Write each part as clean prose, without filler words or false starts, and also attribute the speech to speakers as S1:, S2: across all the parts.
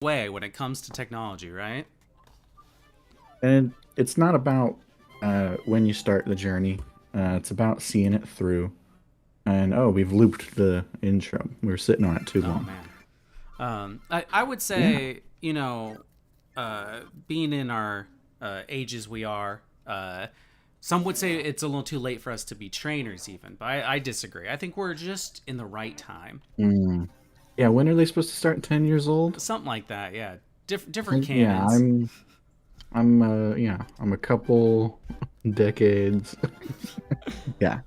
S1: way when it comes to technology, right?
S2: And it's not about when you start the journey. It's about seeing it through. And oh, we've looped the intro. We were sitting on it too
S1: Oh
S2: long.
S1: man. I would
S2: Yeah.
S1: say, being in our ages we are, some would say it's a little too late for us to be trainers, even, but I disagree. I think we're just in the right time.
S2: Mm. Yeah. When are they supposed to start? 10 years old?
S1: Something like that, yeah. Different
S2: Yeah.
S1: canons.
S2: Yeah. I'm a couple decades. Yeah.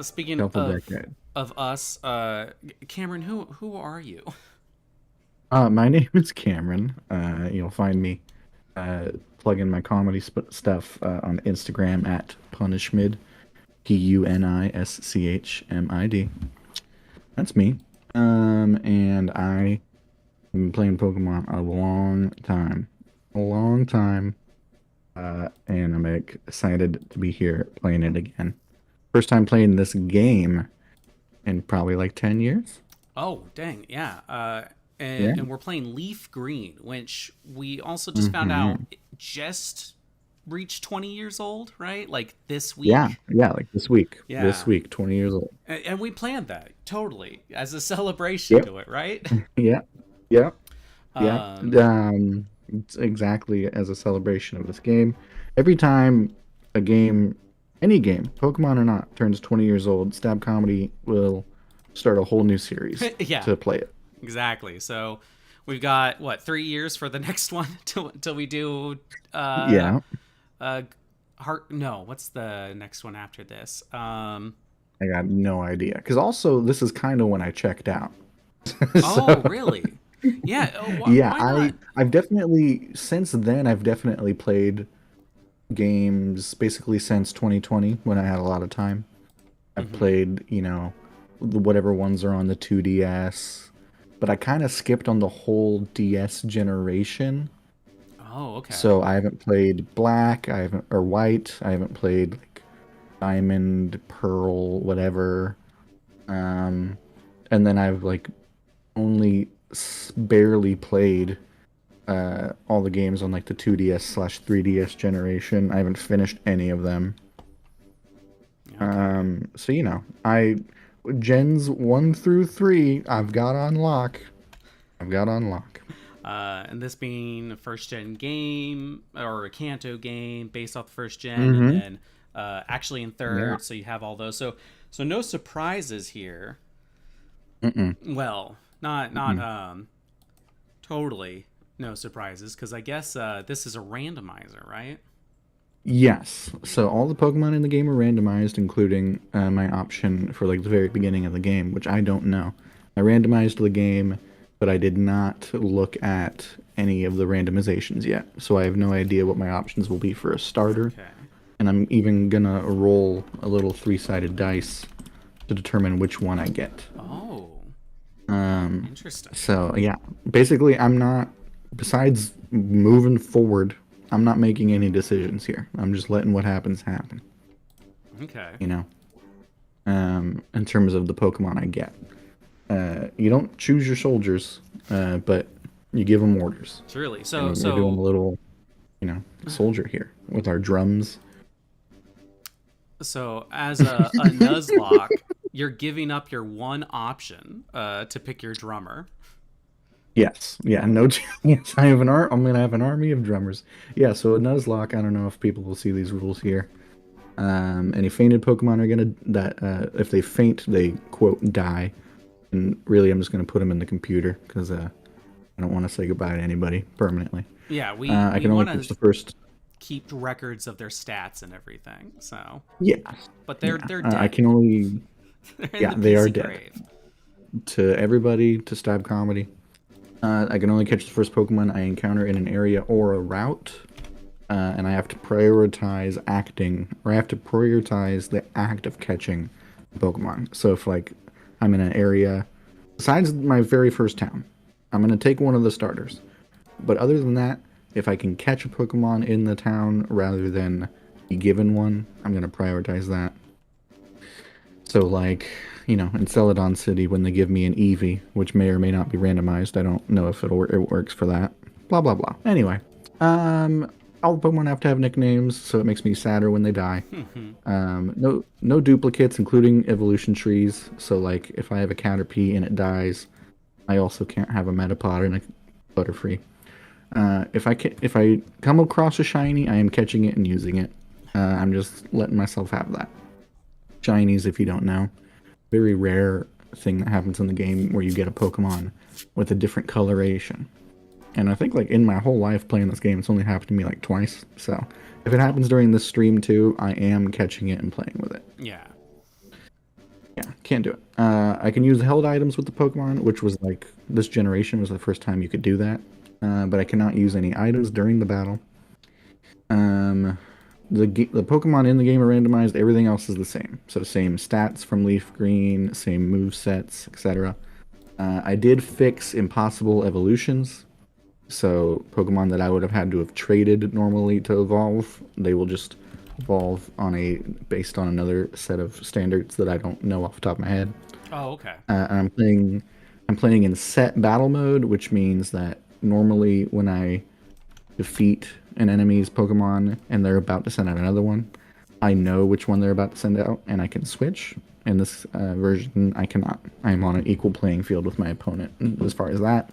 S1: Speaking
S2: Couple decades.
S1: of us, Cameron, who are you?
S2: My name is Cameron. You'll find me plugging my comedy stuff on Instagram at Punishmid, Punishmid. That's me. And I have been playing Pokemon a long time, and I'm excited to be here playing it again. First time playing this game in probably like 10 years.
S1: Oh, dang, yeah.
S2: Yeah.
S1: And we're playing Leaf Green, which we also just found out
S2: Hmm.
S1: it just reached 20 years old, right? Like this
S2: Yeah,
S1: week.
S2: yeah, like this week. This
S1: Yeah.
S2: week, 20 years old.
S1: And we planned that totally as a celebration
S2: Yep.
S1: to it, right?
S2: Yeah. Yep. Yeah.
S1: Um,
S2: It's exactly as a celebration of this game. Every time a game, any game, Pokemon or not, turns 20 years old, Stab Comedy will start a whole new series
S1: yeah,
S2: to play it.
S1: exactly. So we've got what 3 years for the next one till we do uh
S2: Yeah,
S1: uh heart. No, what's the next one after this?
S2: I got no idea. Because also, this is kind of when I checked out.
S1: Oh,
S2: So,
S1: really? Yeah. Oh,
S2: yeah,
S1: why not?
S2: I've definitely since then I've definitely played games basically since 2020 when I had a lot of time. I've
S1: Hmm.
S2: played, whatever ones are on the 2DS, but I kind of skipped on the whole DS generation.
S1: Oh, okay.
S2: So I haven't played Black, I haven't or White, I haven't played like Diamond, Pearl, whatever. Um, and then I've like only barely played all the games on like the 2DS/3DS generation. I haven't finished any of them.
S1: Okay.
S2: So I gens 1 through 3, I've got on lock. I've got on lock.
S1: And this being a first gen game or a Kanto game based off the first gen, and
S2: Mm-hmm.
S1: then actually in
S2: Yeah.
S1: third, so you have all those. So no surprises here.
S2: Mm-mm.
S1: Well, not
S2: Mm-mm.
S1: totally no surprises, because I guess this is a randomizer, right?
S2: Yes. So all the Pokemon in the game are randomized, including my option for like the very beginning of the game, which I don't know. I randomized the game, but I did not look at any of the randomizations yet. So I have no idea what my options will be for a starter.
S1: Okay.
S2: And I'm even gonna roll a little three-sided dice to determine which one I get.
S1: Oh,
S2: Um,
S1: interesting.
S2: so yeah, basically, I'm not. Besides moving forward, I'm not making any decisions here. I'm just letting what happens happen.
S1: Okay.
S2: You know, in terms of the Pokemon I get, you don't choose your soldiers, but you give them orders,
S1: Truly. So
S2: and we're doing a
S1: so
S2: little, soldier here with our drums.
S1: so as a Nuzlocke, you're giving up your one option to pick your drummer.
S2: Yes, yeah, no, yes, I'm gonna have an army of drummers. Yeah, so a Nuzlocke. I don't know if people will see these rules here. Any fainted Pokemon are gonna that if they faint, they quote die. And really, I'm just gonna put them in the computer because I don't want to say goodbye to anybody permanently.
S1: Yeah, we
S2: I
S1: we
S2: can only
S1: want
S2: catch
S1: to
S2: the first.
S1: keep records of their stats and everything. So,
S2: Yeah,
S1: but they're
S2: yeah.
S1: they're
S2: I
S1: dead
S2: can
S1: now.
S2: only.
S1: They're in
S2: Yeah,
S1: the
S2: they are
S1: PC
S2: dead.
S1: grave.
S2: To everybody, to Stab Comedy. I can only catch the first Pokemon I encounter in an area or a route, and I have to prioritize acting, or I have to prioritize the act of catching Pokemon. So if like I'm in an area, besides my very first town, I'm gonna take one of the starters. But other than that, if I can catch a Pokemon in the town rather than be given one, I'm gonna prioritize that. So like, in Celadon City when they give me an Eevee, which may or may not be randomized, I don't know if it works for that. blah blah blah. Anyway, all the Pokemon have to have nicknames, so it makes me sadder when they die. No duplicates, including evolution trees. So like, if I have a Caterpie and it dies, I also can't have a Metapod and a Butterfree. If I come across a shiny, I am catching it and using it. I'm just letting myself have that. Shinies, if you don't know, very rare thing that happens in the game where you get a Pokemon with a different coloration. And I think like in my whole life playing this game, it's only happened to me like twice. So if it happens during this stream too, I am catching it and playing with it.
S1: Yeah.
S2: Yeah, can't do it. I can use held items with the Pokemon, which was like this generation was the first time you could do that. But I cannot use any items during the battle. The Pokemon in the game are randomized. Everything else is the same. So same stats from Leaf Green, same move sets, etc. I did fix impossible evolutions. So Pokemon that I would have had to have traded normally to evolve, they will just evolve based on another set of standards that I don't know off the top of my head.
S1: Oh, okay.
S2: I'm playing in set battle mode, which means that normally when I defeat an enemy's Pokemon and they're about to send out another one, I know which one they're about to send out and I can switch. In this version, I cannot. I'm on an equal playing field with my opponent as far as that.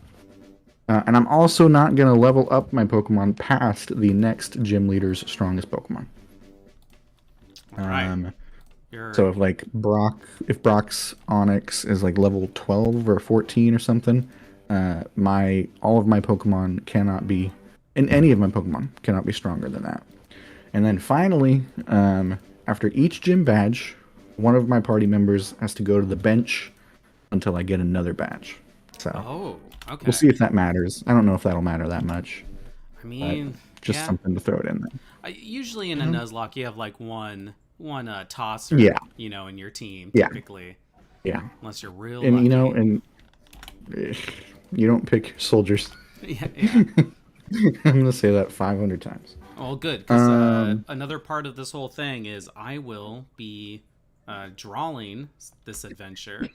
S2: And I'm also not going to level up my Pokemon past the next gym leader's strongest Pokemon.
S1: Right.
S2: So if Brock's Onix is like level 12 or 14 or something, all of my Pokemon cannot be, and any of my Pokemon cannot be stronger than that. And then finally, after each gym badge, one of my party members has to go to the bench until I get another badge. So
S1: okay.
S2: We'll see if that matters. I don't know if that'll matter that much.
S1: I mean,
S2: just something to throw it in there.
S1: Usually in a Nuzlocke, you have like one tosser, in your team typically.
S2: Yeah.
S1: Unless you're real
S2: and
S1: lucky.
S2: And you don't pick your soldiers.
S1: Yeah.
S2: I'm gonna say that 500 times.
S1: Well, good, because another part of this whole thing is I will be drawing this adventure,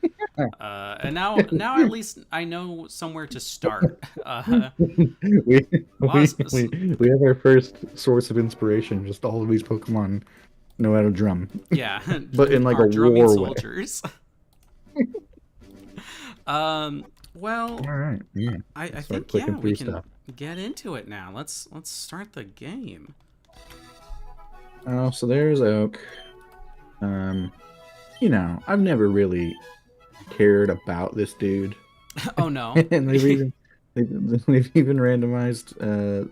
S1: and now at least I know somewhere to start.
S2: We have our first source of inspiration. Just all of these Pokemon know how to drum.
S1: Yeah,
S2: but in like a
S1: drumming
S2: war
S1: soldiers. Well,
S2: all right. Yeah.
S1: I think we can get into it now. Let's start the game.
S2: Oh, so there's Oak. I've never really cared about this dude.
S1: Oh no!
S2: And they've even randomized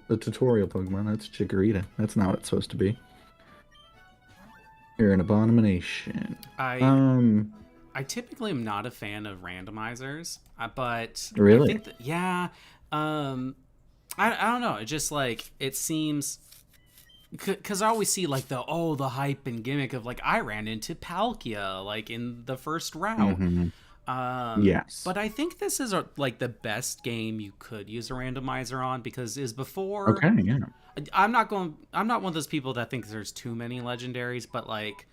S2: the tutorial Pokemon. That's Chikorita. That's not what it's supposed to be. You're an abomination.
S1: I typically am not a fan of randomizers, but
S2: really,
S1: I think I don't know. It just like it seems. Because I always see like the hype and gimmick of like I ran into Palkia like in the first route.
S2: Mm-hmm. Yes.
S1: But I think this is like the best game you could use a randomizer on because before.
S2: Okay. Yeah.
S1: I'm not one of those people that thinks there's too many legendaries, but like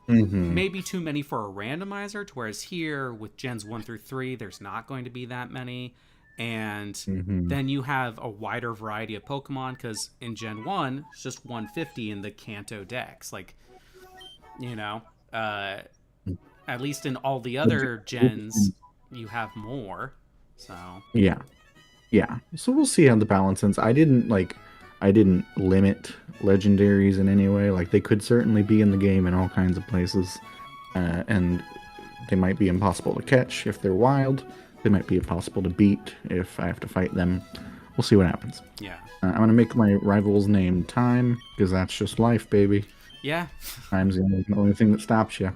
S1: maybe too many for a randomizer. Whereas here with gens 1 through 3, there's not going to be that many. And then you have a wider variety of Pokemon because in Gen 1, it's just 150 in the Kanto Dex. Like, at least in all the other gens, you have more. So
S2: yeah. So we'll see how the balance ends. I didn't limit legendaries in any way. Like they could certainly be in the game in all kinds of places, and they might be impossible to catch if they're wild. They might be impossible to beat if I have to fight them. We'll see what happens.
S1: Yeah.
S2: I'm going to make my rival's name Time, because that's just life, baby.
S1: Yeah.
S2: Time's the only thing that stops you.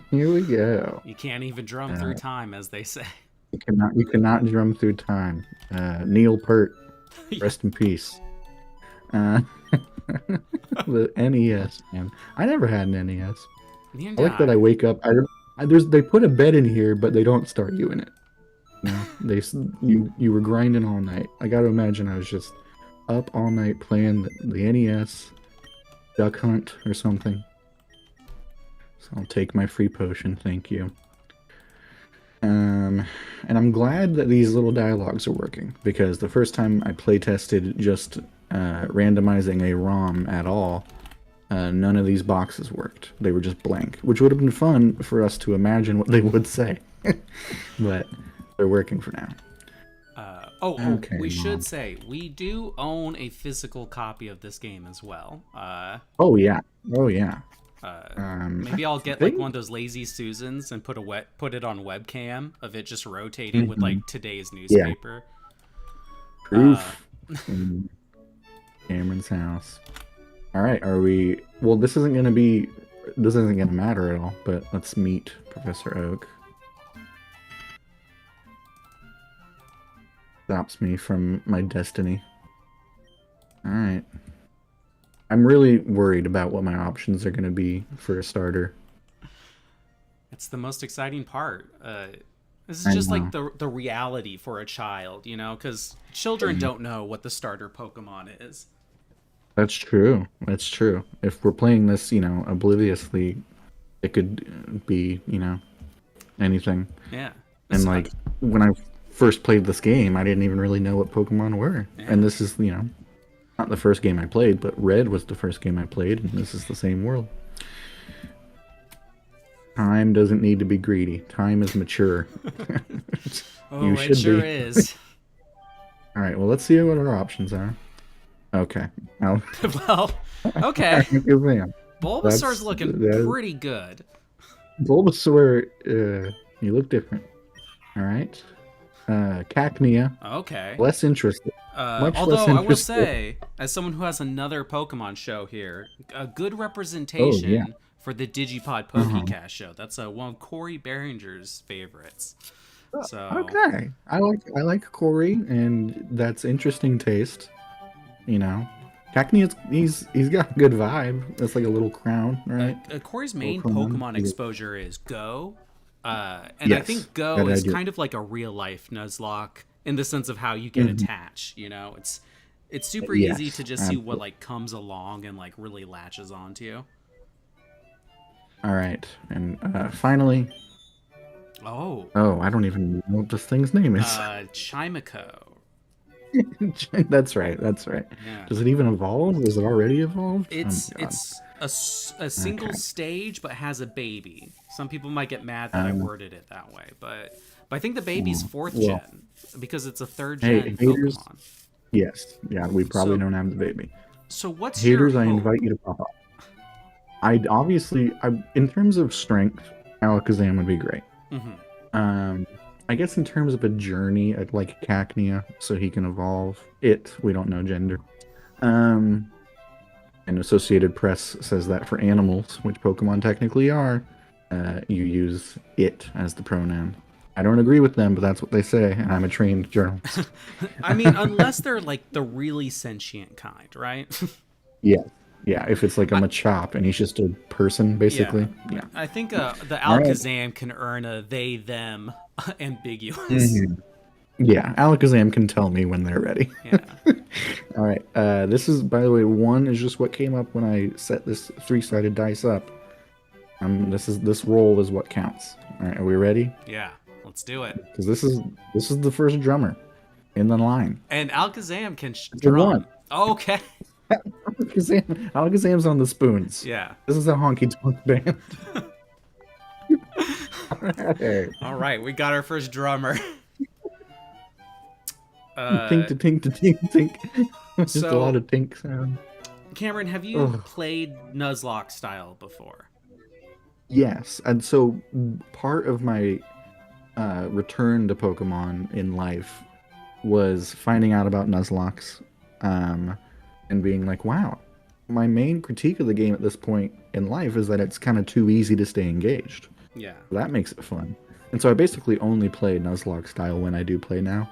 S2: Here we go.
S1: You can't even drum through time, as they say.
S2: You cannot drum through time. Neil Peart, rest in peace. The NES, man. I never had an NES. I like that I wake up... they put a bed in here, but they don't start you in it. You were grinding all night. I gotta imagine I was just up all night playing the NES, Duck Hunt or something. So I'll take my free potion, thank you. And I'm glad that these little dialogues are working because the first time I play tested just randomizing a ROM at all, none of these boxes worked. They were just blank, which would have been fun for us to imagine what they would say. But they're working for now. Okay,
S1: we
S2: Mom.
S1: should say we do own a physical copy of this game as well.
S2: Oh yeah. Oh yeah.
S1: Maybe I'll get like one of those lazy Susans and put it on webcam of it just rotating with like today's newspaper.
S2: Proof in Cameron's house. All right, are we? Well, this isn't gonna matter at all. But let's meet Professor Oak. Stops me from my destiny. All right. I'm really worried about what my options are going to be for a starter.
S1: It's the most exciting part. This is just like the reality for a child, you know, because children don't know what the starter Pokemon is.
S2: That's true. That's true. If we're playing this, you know, obliviously, it could be, you know, anything.
S1: Yeah.
S2: And like when I first played this game, I didn't even really know what Pokemon were. Yeah. And this is, you know, not the first game I played, but Red was the first game I played, and this is the same world. Time doesn't need to be greedy. Time is mature.
S1: Oh, it sure is.
S2: All right, well, let's see what our options are. Okay.
S1: Well, okay. Bulbasaur's looking pretty good.
S2: Bulbasaur, you look different. All right. Cacnea.
S1: Okay.
S2: Less interested.
S1: Although I will say, as someone who has another Pokemon show here, a good representation for the Digipod Pokecast show. That's one of Corey Behringer's favorites. So
S2: okay, I like Corey, and that's interesting taste. You know, Cacnea, he's got a good vibe. That's like a little crown, right?
S1: Corey's main Pokemon exposure is Go. And yes, I think Go is kind of like a real life Nuzlocke in the sense of how you get attached. You know, it's super easy to just see what like comes along and like really latches onto you.
S2: All right, and finally. Oh, I don't even know what this thing's name is.
S1: Chimico.
S2: That's right. Yeah. Does it even evolve? Is it already evolved?
S1: It's a single stage, but has a baby. Some people might get mad that I worded it that way, but I think the baby's fourth gen because it's a third gen Pokemon.
S2: Yes, yeah, we probably don't have the baby.
S1: So what's
S2: haters?
S1: Your
S2: I
S1: hope?
S2: Invite you to pop up. In terms of strength, Alakazam would be great. I guess in terms of a journey, I'd like Cacnea so he can evolve. We don't know gender. And Associated Press says that for animals, which Pokemon technically are, you use it as the pronoun. I don't agree with them, but that's what they say, and I'm a trained journalist.
S1: I mean, unless they're like the really sentient kind, right?
S2: Yeah, if it's like a Machop and he's just a person, basically. Yeah.
S1: I think the Alakazam can earn a they, them ambiguous.
S2: Yeah, Alakazam can tell me when they're ready.
S1: Yeah.
S2: All right. This is, by the way, 1 is just what came up when I set this 3-sided dice up. This roll is what counts. All right, are we ready?
S1: Yeah, let's do it.
S2: Because this is the first drummer in the line.
S1: And Alakazam can drum. Okay.
S2: Alakazam's on the spoons.
S1: Yeah.
S2: This is a honky tonk band.
S1: All right, we got our first drummer.
S2: Tink to tink to tink tink. Just a lot of tink sound.
S1: Cameron, have you played Nuzlocke style before?
S2: Yes, and so part of my return to Pokemon in life was finding out about Nuzlocks, and being like, wow, my main critique of the game at this point in life is that it's kind of too easy to stay engaged.
S1: Yeah.
S2: That makes it fun. And so I basically only play Nuzlocke style when I do play now.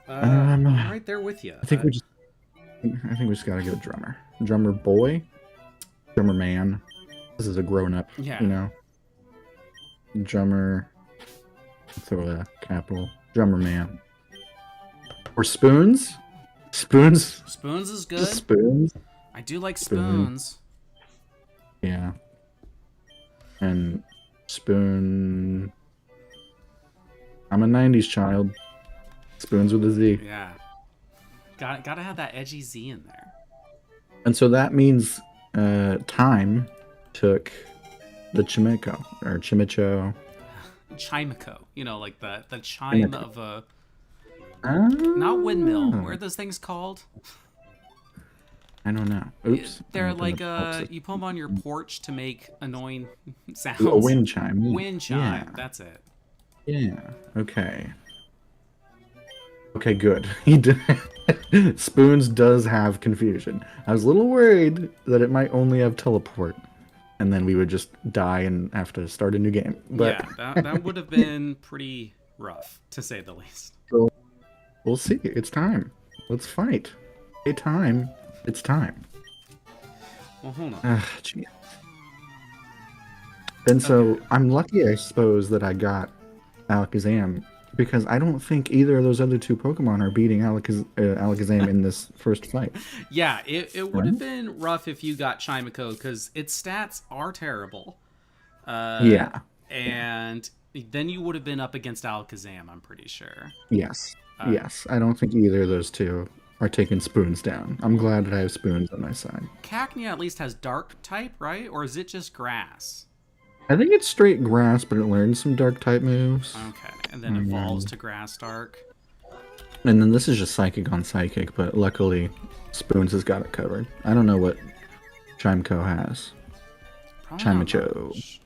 S1: I'm right there with you.
S2: I think we just gotta get a drummer. Drummer boy, drummer man. This is a grown up, you know. Drummer, throw a capital. Drummer man. Or spoons. Spoons
S1: is good.
S2: Just spoons.
S1: I do like spoons.
S2: Yeah. And spoon. I'm a 90s child. Spoons with a Z.
S1: Yeah. Gotta have that edgy Z in there.
S2: And so that means time took the Chimico or Chimicho.
S1: Chimico. You know, like the chime
S2: Chimico.
S1: of a not windmill. What are
S2: Oh,
S1: those things called?
S2: I don't know. Oops. I
S1: They're
S2: opened
S1: like
S2: the help system.
S1: you put them on your porch to make annoying
S2: A
S1: sounds.
S2: wind chime.
S1: Wind
S2: Yeah.
S1: chime. That's it.
S2: Yeah. Okay. Okay, good. He did. Spoons does have confusion. I was a little worried that it might only have teleport, and then we would just die and have to start a new game. But
S1: Yeah, that would have been pretty rough, to say the least.
S2: we'll see. It's time. Let's fight. Hey, time. It's time.
S1: Well, hold on.
S2: Ah, gee. And so
S1: Okay.
S2: I'm lucky, I suppose, that I got Alakazam because I don't think either of those other two Pokemon are beating Alakazam in this first fight.
S1: Yeah, it would
S2: Right?
S1: have been rough if you got Chimico, because its stats are terrible. Uh,
S2: Yeah.
S1: and then you would have been up against Alakazam, I'm pretty sure.
S2: Yes.
S1: Uh,
S2: Yes. I don't think either of those two are taking Spoons down. I'm glad that I have Spoons on my side.
S1: Cacnea at least has dark type, right? Or is it just grass?
S2: I think it's straight grass, but it learns some dark type moves.
S1: Okay, and then evolves to grass dark.
S2: And then this is just psychic on psychic, but luckily Spoons has got it covered. I don't know what Chimeco has.
S1: Probably not
S2: Chimicho.
S1: much.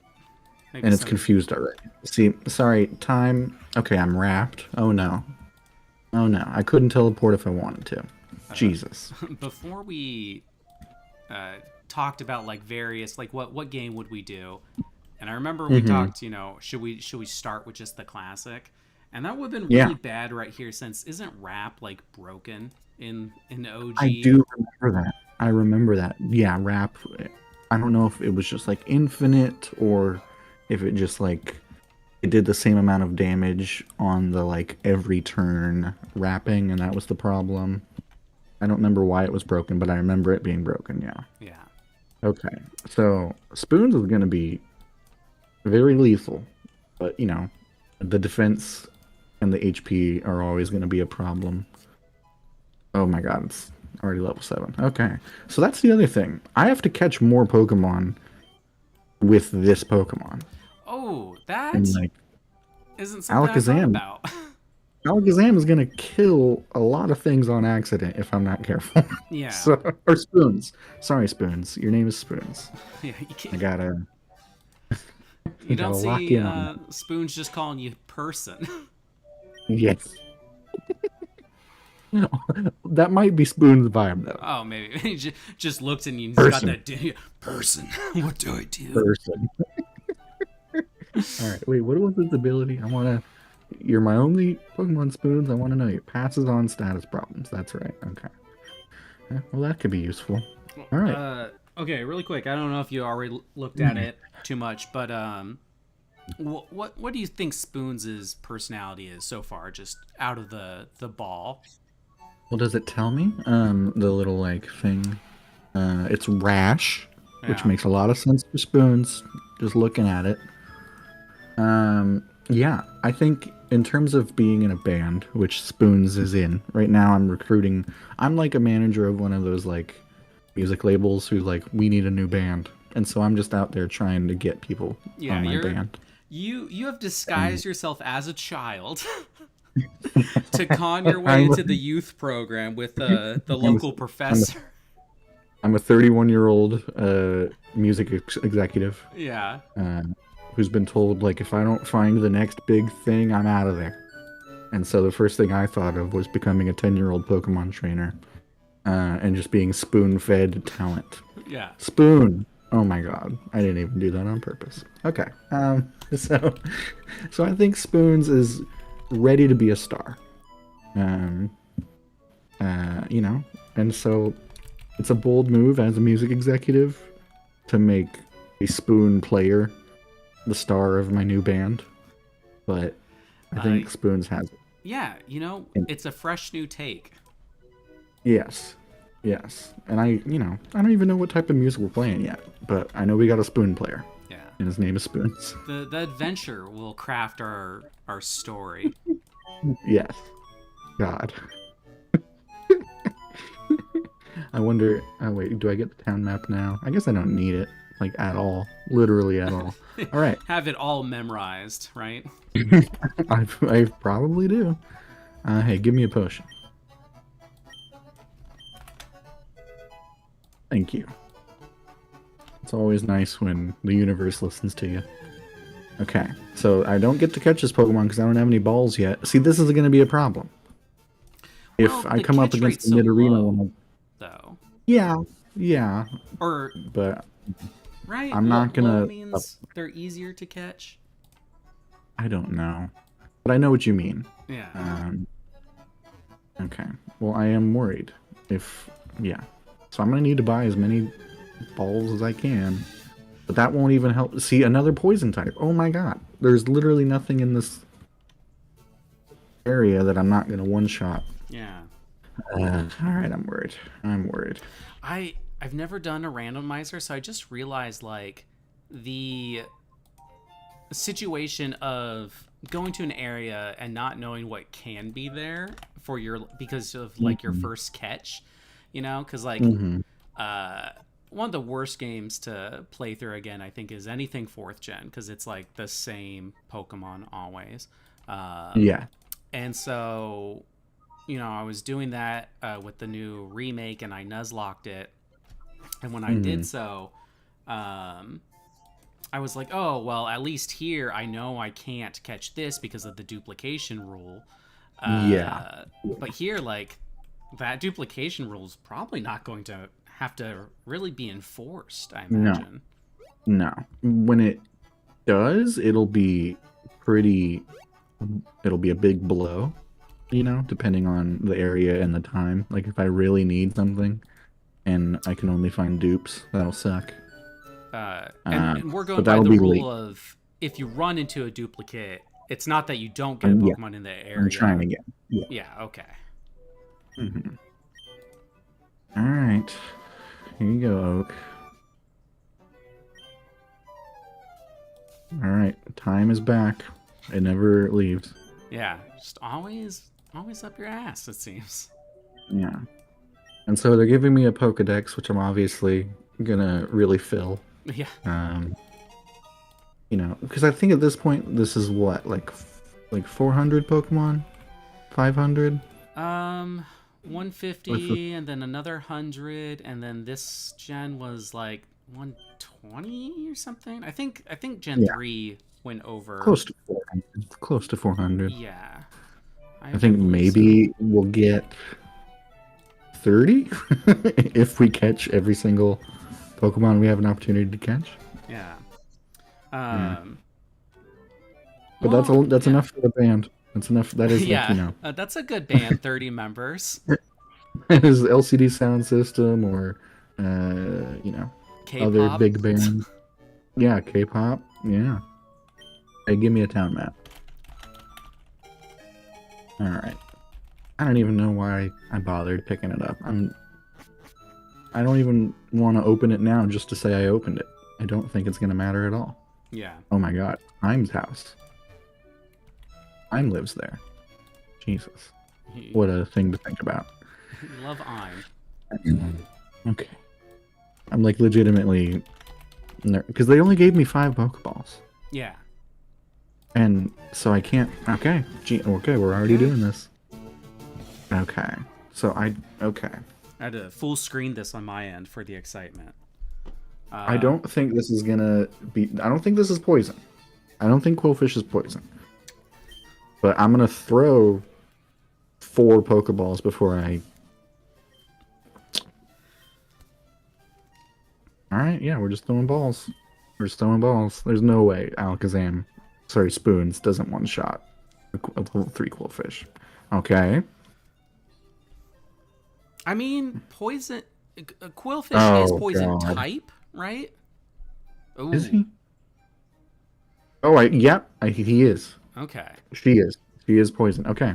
S1: Maybe
S2: And it's
S1: some.
S2: confused already. See, sorry, time. Okay, I'm wrapped. Oh no. Oh no. I couldn't teleport if I wanted to. Jesus.
S1: Before we talked about like various like what game would we do, and I remember we talked, you know, should we start with just the classic, and that would have been
S2: Yeah,
S1: really bad right here, since isn't rap like broken in
S2: I
S1: OG?
S2: do remember that. I remember that. Yeah, rap. I don't know if it was just like infinite or if it just like it did the same amount of damage on the like every turn wrapping, and that was the problem. I don't remember why it was broken, but I remember it being broken. Yeah.
S1: Yeah.
S2: Okay. So Spoons is gonna be very lethal, but you know, the defense and the HP are always gonna be a problem. Oh my god, it's already level 7. Okay. So that's the other thing. I have to catch more Pokemon with this Pokemon.
S1: Oh, that
S2: And like
S1: isn't something I thought
S2: Alakazam.
S1: about.
S2: Alakazam is gonna kill a lot of things on accident if I'm not careful.
S1: Yeah.
S2: So or Spoons. Sorry, Spoons. Your name is Spoons.
S1: Yeah. You,
S2: I
S1: can't,
S2: gotta
S1: you don't
S2: lock
S1: see
S2: in on that.
S1: Spoons just calling you person.
S2: Yes. That might be Spoon's vibe though.
S1: Oh, maybe he just looks and he's got
S2: Person.
S1: that person. What do I do?
S2: Person. All right. Wait. What was his ability? I wanna. You're my only Pokemon, Spoons. I want to know you. Passes on status problems. That's right. Okay. Well, that could be useful. All right.
S1: Okay, really quick. I don't know if you already looked at it too much, but what do you think Spoons' personality is so far, just out of the ball?
S2: Well, does it tell me? The little like thing. It's rash, which
S1: Yeah.
S2: makes a lot of sense for Spoons. Just looking at it. Yeah, I think in terms of being in a band, which Spoons is in right now, I'm recruiting. I'm like a manager of one of those like music labels who like we need a new band, and so I'm just out there trying to get people
S1: Yeah,
S2: on my band.
S1: you have disguised yourself as a child to con your way
S2: I'm,
S1: into the youth program with the local professor.
S2: I'm a 31-year-old music executive
S1: Yeah.
S2: who's been told like if I don't find the next big thing, I'm out of there. And so the first thing I thought of was becoming a 10-year-old Pokemon trainer and just being spoon-fed talent.
S1: Yeah.
S2: Spoon. Oh my god, I didn't even do that on purpose. Okay, so I think Spoons is ready to be a star. You know, and so it's a bold move as a music executive to make a Spoon player the star of my new band, but I think Spoons has it.
S1: Yeah, you know, it's a fresh new take.
S2: Yes, yes, and I don't even know what type of music we're playing yet, but I know we got a Spoon player.
S1: Yeah.
S2: and his name is Spoons.
S1: The adventure will craft our story.
S2: Yes. God. I wonder. Oh wait, do I get the town map now? I guess I don't need it, like at all, literally at all. All right.
S1: Have it all memorized, right?
S2: I probably do. Hey, give me a potion. Thank you. It's always nice when the universe listens to you. Okay, so I don't get to catch this Pokemon because I don't have any balls yet. See, this is going to be a problem. If
S1: Well,
S2: I
S1: the
S2: come up
S1: catch
S2: against
S1: rate's
S2: the
S1: so
S2: mid-arena
S1: low,
S2: one,
S1: though.
S2: yeah,
S1: Or
S2: but
S1: right?
S2: I'm not
S1: Low
S2: gonna.
S1: means they're easier to catch.
S2: I don't know, but I know what you mean.
S1: Yeah.
S2: Okay. Well, I am worried. Yeah. So I'm gonna need to buy as many balls as I can, but that won't even help. See, another poison type. Oh my god. There's literally nothing in this area that I'm not gonna one-shot.
S1: Yeah.
S2: All right, I'm worried.
S1: I've never done a randomizer, so I just realized like the situation of going to an area and not knowing what can be there for because of like your first catch, because like one of the worst games to play through again, I think, is anything 4th gen, because it's like the same Pokemon always.
S2: Yeah.
S1: And so, I was doing that with the new remake, and I nuzlocked it. And when I did so, I was like, oh, well, at least here I know I can't catch this because of the duplication rule.
S2: Yeah.
S1: But here, like, that duplication rule is probably not going to have to really be enforced, I imagine.
S2: No. When it does, it'll be a big blow, depending on the area and the time. Like, if I really need something and I can only find dupes, that'll suck.
S1: And we're going by the rule of if you run into a duplicate, it's not that you don't get a Pokemon in the area.
S2: I'm trying again.
S1: Yeah, okay.
S2: All right. Here you go, Oak. All right. Time is back. It never leaves.
S1: Yeah, just always up your ass, it seems.
S2: Yeah. And so they're giving me a Pokedex, which I'm obviously gonna really fill.
S1: Yeah.
S2: Because I think at this point, this is what, like 400 Pokemon? 500?
S1: 150, and then another 100, and then this gen was like 120 or something. I think Gen 3 went over
S2: close to 400. Close to 400.
S1: Yeah.
S2: I think maybe we'll get 30 if we catch every single Pokemon we have an opportunity to catch.
S1: Yeah.
S2: But that's enough for the band. That's enough. That is
S1: that's a good band. 30 members.
S2: Is LCD Sound System or
S1: K-pop?
S2: other big bands. Yeah, K-pop. Yeah. Hey, give me a town map. All right. I don't even know why I bothered picking it up. I don't even want to open it now just to say I opened it. I don't think it's going to matter at all.
S1: Yeah.
S2: Oh my god. Heim's house. Heim lives there. Jesus. What a thing to think about.
S1: Love Heim.
S2: Okay. I'm like legitimately... Because they only gave me 5 Pokeballs.
S1: Yeah.
S2: And so I can't... Okay. Okay, we're already doing this. Okay. Okay.
S1: I had to full screen this on my end for the excitement.
S2: I don't think this is gonna be... I don't think this is poison. I don't think Quillfish is poison. But I'm gonna throw 4 Pokeballs before I... Alright, yeah, we're just throwing balls. We're just throwing balls. There's no way Spoons doesn't one-shot a level 3 Quillfish. Okay.
S1: I mean, poison... Quillfish is poison
S2: God.
S1: type, right? Ooh.
S2: Is he? Oh, he is.
S1: Okay.
S2: She is poison. Okay.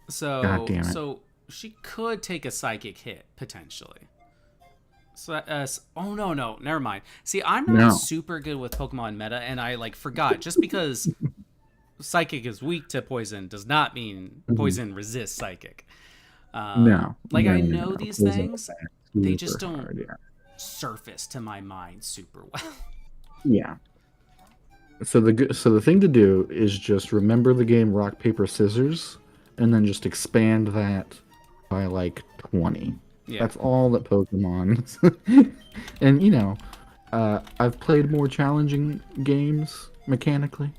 S1: So,
S2: God damn it.
S1: So she could take a psychic hit, potentially. So, oh no, never mind. See, I'm not
S2: No.
S1: super good with Pokemon meta, and I like forgot. Just because Psychic is weak to poison does not mean
S2: Mhm.
S1: poison resists Psychic.
S2: No.
S1: Like
S2: No,
S1: I
S2: no,
S1: know
S2: no.
S1: these
S2: Poison
S1: things,
S2: attacks
S1: they
S2: super
S1: just don't
S2: hard, yeah.
S1: surface to my mind super well.
S2: Yeah. So the thing to do is just remember the game rock paper scissors, and then just expand that by like 20.
S1: Yeah.
S2: That's all that Pokemon. And I've played more challenging games mechanically.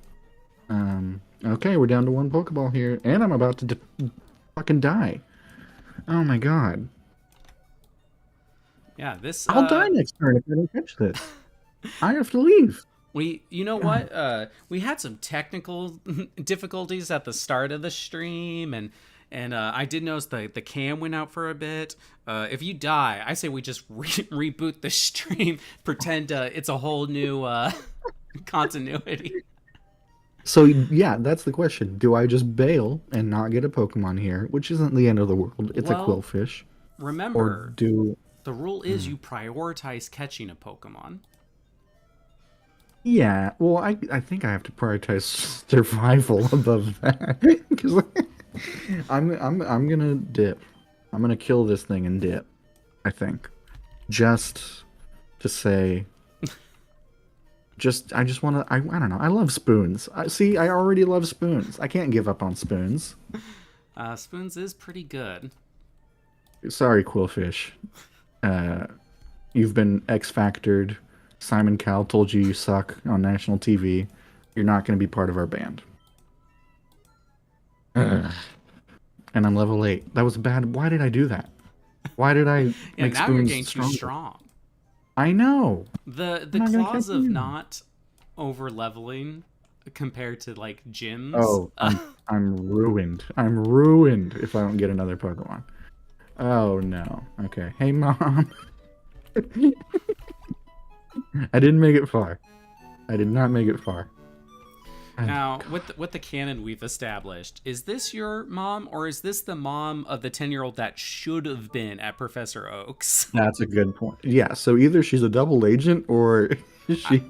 S2: Okay, we're down to one Pokeball here, and I'm about to fucking die. Oh my god.
S1: Yeah, this
S2: I'll die next turn if I don't catch this. I have to leave.
S1: you know
S2: God.
S1: what? We had some technical difficulties at the start of the stream, and I did notice the cam went out for a bit. If you die, I say we just reboot the stream, pretend it's a whole new continuity.
S2: So yeah, that's the question. Do I just bail and not get a Pokemon here, which isn't the end of the world? It's a
S1: Well,
S2: Quillfish. Or
S1: remember,
S2: do
S1: the rule is you prioritize catching a Pokemon.
S2: Yeah, well, I think I have to prioritize survival above that because I'm gonna dip. I'm gonna kill this thing and dip. I think, just to say, I just want to. I don't know. I love spoons. I already love spoons. I can't give up on spoons.
S1: Spoons is pretty good.
S2: Sorry, Quillfish. Uh, you've been X-Factored. Simon Cowell told you suck on national TV. You're not going to be part of our band. Ugh. And I'm level 8. That was bad. Why did I do that? Why did I
S1: Yeah,
S2: make
S1: now you're
S2: spoons
S1: getting too
S2: stronger?
S1: strong.
S2: I know.
S1: The
S2: I'm not gonna
S1: clause
S2: catch
S1: of
S2: you.
S1: not over leveling compared to like gyms.
S2: Oh, I'm ruined. I'm ruined if I don't get another Pokemon. Oh no. Okay. Hey mom. I didn't make it far. I did not make it far. Oh,
S1: Now,
S2: God.
S1: with the canon we've established, is this your mom or is this the mom of the 10-year-old that should have been at Professor Oak's?
S2: That's a good point. Yeah, so either she's a double agent or she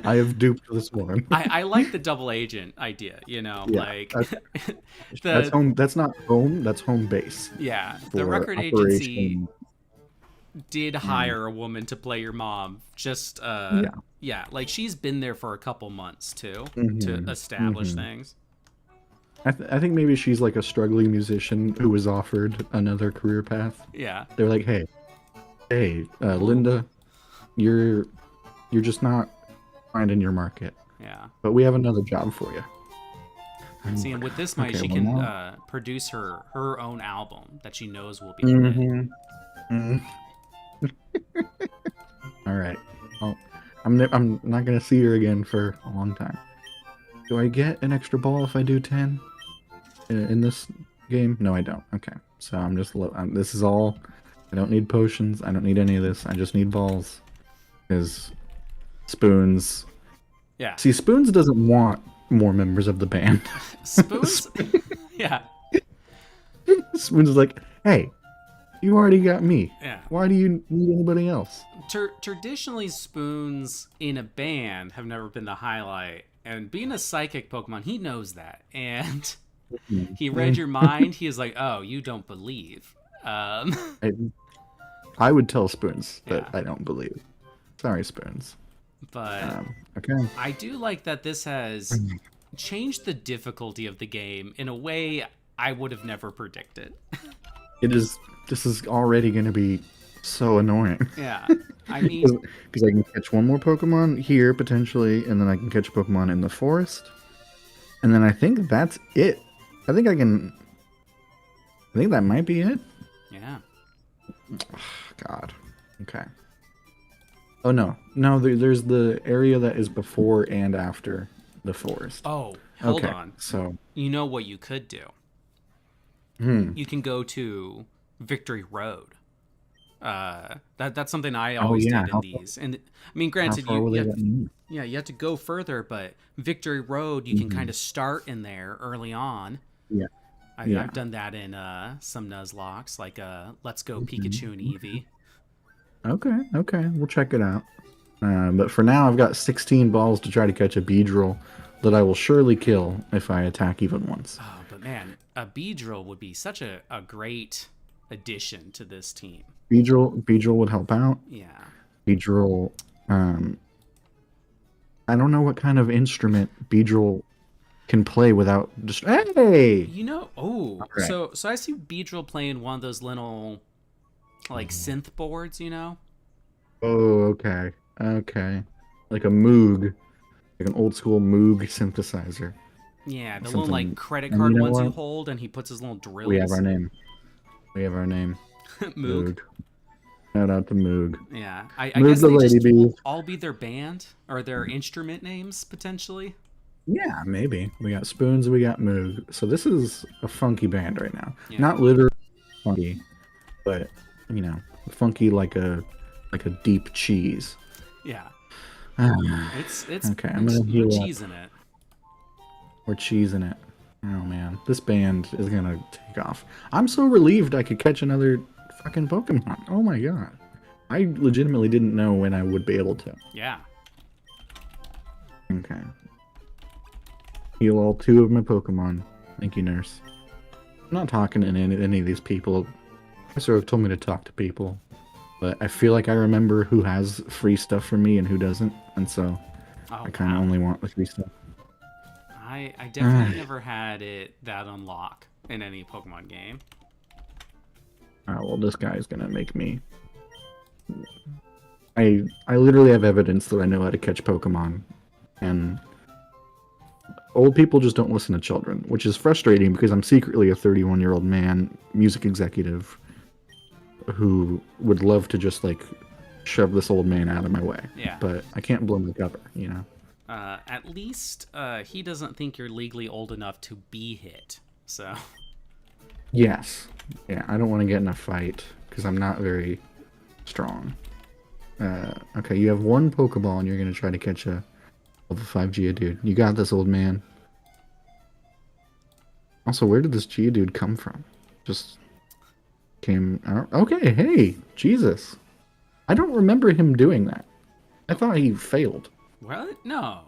S2: I have duped this one.
S1: I like the double agent idea,
S2: Yeah.
S1: like
S2: That's
S1: the
S2: home. That's not home. That's home base
S1: the
S2: for
S1: record agency
S2: operation.
S1: did hire a woman to play your mom. Just
S2: Yeah.
S1: yeah, like she's been there for a couple months too to
S2: Hmm.
S1: establish
S2: Hmm.
S1: things.
S2: I think maybe she's like a struggling musician who was offered another career path.
S1: Yeah.
S2: They're like, hey, Linda, you're just not finding your market,
S1: Yeah.
S2: but we have another job for you.
S1: See, and with this money,
S2: Okay,
S1: she
S2: well,
S1: can
S2: now-
S1: produce her own album that she knows will be a hit.
S2: Mm. All right. Well, I'm not gonna see her again for a long time. Do I get an extra ball if I do 10 in this game? No, I don't. Okay, so this is all. I don't need potions. I don't need any of this. I just need balls. Because Spoons.
S1: Yeah.
S2: See, Spoons doesn't want more members of the band.
S1: Spoons? Yeah.
S2: Spoons is like, hey, you already got me.
S1: Yeah.
S2: Why do you need anybody else?
S1: Traditionally, spoons in a band have never been the highlight. And being a psychic Pokemon, he knows that. And he read your mind. He is like, oh, you don't believe.
S2: I would tell Spoons that
S1: Yeah.
S2: I don't believe. Sorry, Spoons.
S1: But
S2: Okay.
S1: I do like that this has changed the difficulty of the game in a way I would have never predicted.
S2: It is. This is already going to be so annoying.
S1: Yeah. I mean,
S2: Because I can catch one more Pokemon here potentially, and then I can catch a Pokemon in the forest, and then I think that's it. I think that might be it.
S1: yeah.
S2: God. Okay. Oh no, there's the area that is before and after the forest.
S1: Oh, hold
S2: Okay,
S1: on.
S2: so
S1: You know what you could do? You can go to Victory Road. That's something I always
S2: yeah,
S1: did in
S2: how
S1: these. And I mean,
S2: how
S1: granted,
S2: far will they let me?
S1: yeah, you have to go further, but Victory Road, you can kind of start in there early on.
S2: Yeah.
S1: I've done that in some Nuzlocks, like Let's Go Pikachu and Eevee.
S2: Okay, we'll check it out. But for now, I've got 16 balls to try to catch a Beedrill that I will surely kill if I attack even once.
S1: Oh, but man, a Beedrill would be such a great addition to this team.
S2: Beedrill would help out.
S1: Yeah.
S2: Beedrill, I don't know what kind of instrument Beedrill can play without just. Hey.
S1: You know,
S2: Right.
S1: so I see Beedrill playing one of those little like synth boards, you know?
S2: Oh, okay. Okay. Like a Moog. Like an old school Moog synthesizer.
S1: Yeah, the little
S2: Something.
S1: like credit
S2: And
S1: card
S2: you know
S1: ones you
S2: what?
S1: hold, and he puts his little drills.
S2: We have our name. We have our name.
S1: Moog.
S2: Shout out to Moog.
S1: Yeah, I
S2: Moog
S1: guess
S2: the
S1: they
S2: Lady
S1: just
S2: Bee.
S1: will all be their band or their instrument names potentially.
S2: Yeah, maybe. We got Spoons, we got Moog. So this is a funky band right now.
S1: Yeah.
S2: Not literally funky, but you know, funky like a deep cheese.
S1: Yeah.
S2: Ah,
S1: It's
S2: okay. I'm gonna heal
S1: we're
S2: up.
S1: cheesing it.
S2: We're cheesing it. Oh man, this band is gonna take off. I'm so relieved I could catch another fucking Pokemon. Oh my god. I legitimately didn't know when I would be able to.
S1: Yeah.
S2: Okay. Heal all 2 of my Pokemon. Thank you, nurse. I'm not talking to any of these people. Professor told me to talk to people, but I feel like I remember who has free stuff for me and who doesn't, and so I kind of only want the free stuff.
S1: I definitely never had it that unlock in any Pokemon game.
S2: Oh, well, this guy's gonna make me. I literally have evidence that I know how to catch Pokemon, and old people just don't listen to children, which is frustrating because I'm secretly a 31-year-old man, music executive, who would love to just like shove this old man out of my way.
S1: Yeah.
S2: But I can't blow my cover, you know.
S1: At least he doesn't think you're legally old enough to be hit. So.
S2: Yes. Yeah, I don't want to get in a fight because I'm not very strong. Okay, you have 1 Pokeball and you're going to try to catch a level 5 Geodude. You got this, old man. Also, where did this Geodude come from? Just came out. Okay, hey, Jesus. I don't remember him doing that. I thought he failed.
S1: What? No.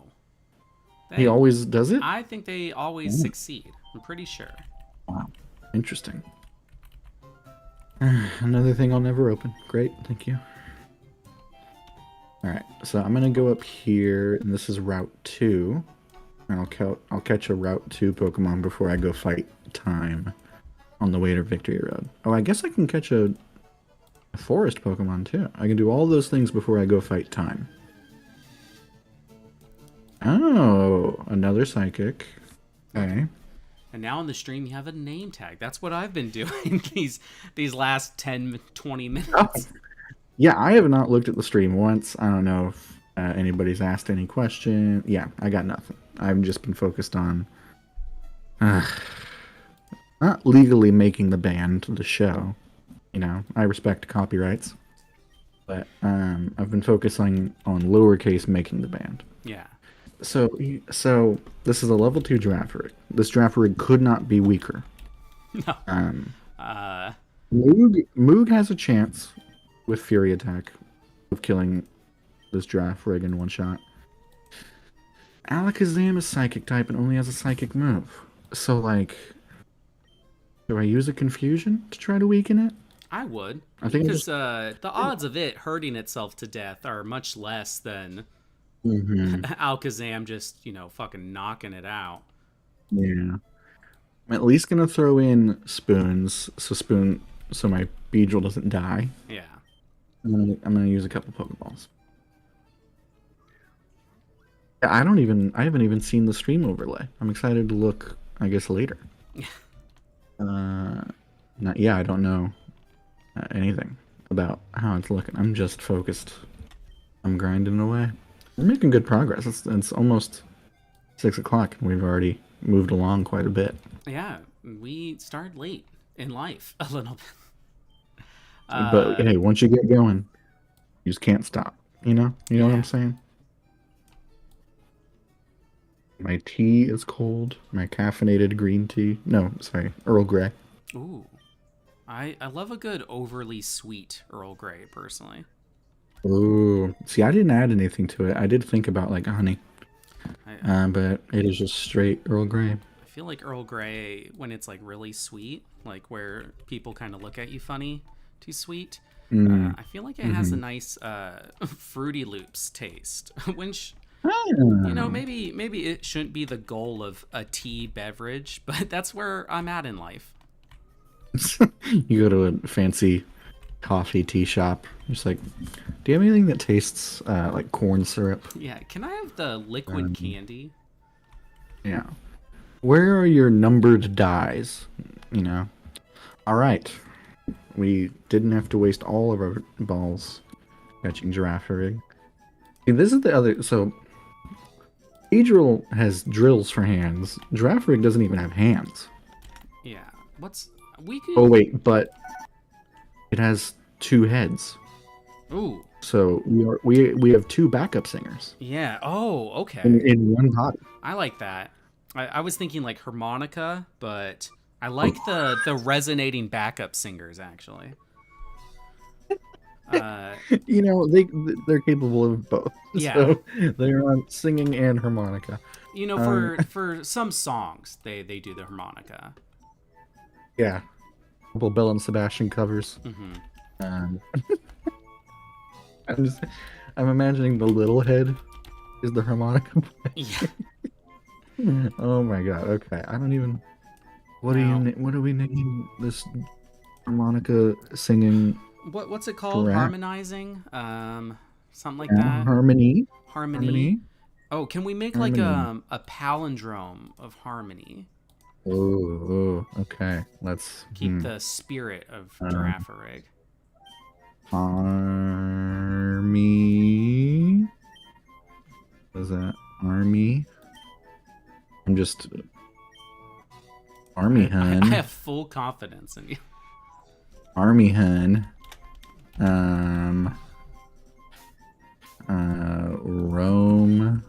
S2: He always does it?
S1: I think they always succeed. I'm pretty sure.
S2: Wow. Interesting. Another thing I'll never open. Great, thank you. Alright, so I'm gonna go up here, and this is Route 2. And I'll catch a Route 2 Pokemon before I go fight Time on the way to Victory Road. Oh, I guess I can catch a Forest Pokemon too. I can do all those things before I go fight Time. Oh, another Psychic. Okay.
S1: And now on the stream you have a name tag. That's what I've been doing these last 10, 20 minutes.
S2: Oh. Yeah, I have not looked at the stream once. I don't know if anybody's asked any question. Yeah, I got nothing. I've just been focused on not legally making the band, the show. You know, I respect copyrights. But I've been focusing on lowercase making the band.
S1: Yeah.
S2: So this is a level 2 Girafarig. This Girafarig could not be weaker.
S1: No.
S2: Moog has a chance with Fury Attack of killing this Girafarig in one shot. Alakazam is Psychic type and only has a Psychic move. So, like, do I use a Confusion to try to weaken it?
S1: I would.
S2: I think
S1: because the odds of it hurting itself to death are much less than Alakazam just, fucking knocking it out.
S2: Yeah. I'm at least gonna throw in Spoons, so my Beedrill doesn't die.
S1: Yeah.
S2: I'm gonna use a couple Pokeballs. Yeah, I haven't even seen the stream overlay. I'm excited to look, I guess, later. I don't know anything about how it's looking. I'm just focused. I'm grinding away. We're making good progress. It's almost 6 o'clock, and we've already moved along quite a bit.
S1: Yeah, we started late in life a little bit.
S2: But hey, once you get going, you just can't stop. You know what I'm saying? My tea is cold. My caffeinated green tea. No, sorry, Earl Grey.
S1: Ooh. I love a good overly sweet Earl Grey, personally.
S2: Ooh. See, I didn't add anything to it. I did think about like honey, but it is just straight Earl Grey.
S1: I feel like Earl Grey, when it's like really sweet, like where people kind of look at you funny, too sweet.
S2: Mm.
S1: I feel like it has a
S2: Mm-hmm.
S1: nice Fruity Loops taste, which
S2: Oh.
S1: maybe it shouldn't be the goal of a tea beverage, but that's where I'm at in life.
S2: You go to a fancy coffee tea shop. Just like, do you have anything that tastes like corn syrup?
S1: Yeah, can I have the liquid
S2: Um,
S1: candy?
S2: yeah. Where are your numbered dies? You know. All right. We didn't have to waste all of our balls catching giraffe rig. See, this is the other. So, Adriel has drills for hands. Giraffe rig doesn't even have hands.
S1: Yeah, what's we could?
S2: Oh wait, but it has two heads.
S1: Ooh,
S2: So we have two backup singers
S1: yeah. Oh, okay.
S2: in one body.
S1: I like that. I was thinking like harmonica, but I like the resonating backup singers actually. Uh,
S2: You know, they're capable of both.
S1: yeah,
S2: So they're on singing and harmonica. Um,
S1: for some songs they do the harmonica.
S2: yeah, a couple Bell and Sebastian covers.
S1: Hmm.
S2: Um, I'm just I'm imagining the little head is the harmonica.
S1: Yeah.
S2: Oh my god. Okay, I don't even.
S1: Now,
S2: What do we name this harmonica singing
S1: what's it called?
S2: giraffe?
S1: Harmonizing? Something like
S2: Yeah,
S1: that.
S2: harmony,
S1: Harmony.
S2: harmony,
S1: Oh, can we make like
S2: harmony.
S1: a palindrome of harmony?
S2: Okay. Let's
S1: Keep the spirit of
S2: um,
S1: Giraffarig.
S2: army. What is that? Army. I'm just army
S1: I
S2: hun.
S1: have full confidence in you.
S2: Army hun. Um. Rome.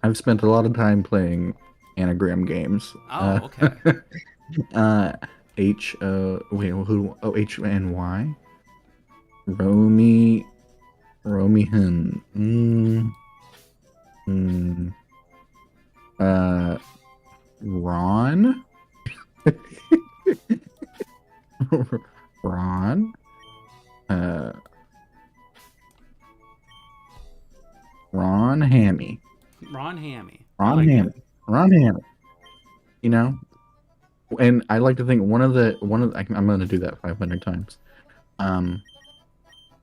S2: I've spent a lot of time playing anagram games.
S1: Oh, okay.
S2: Uh, wait, who? Oh, HNY. Romy, Romihan. Mm, uh, Ron, Ron, uh, Ron Hammy,
S1: Ron Hammy. I
S2: Ron
S1: like it.
S2: Hammy, Ron Hammy. You know, and I like to think I'm going to do that 500 times. Um,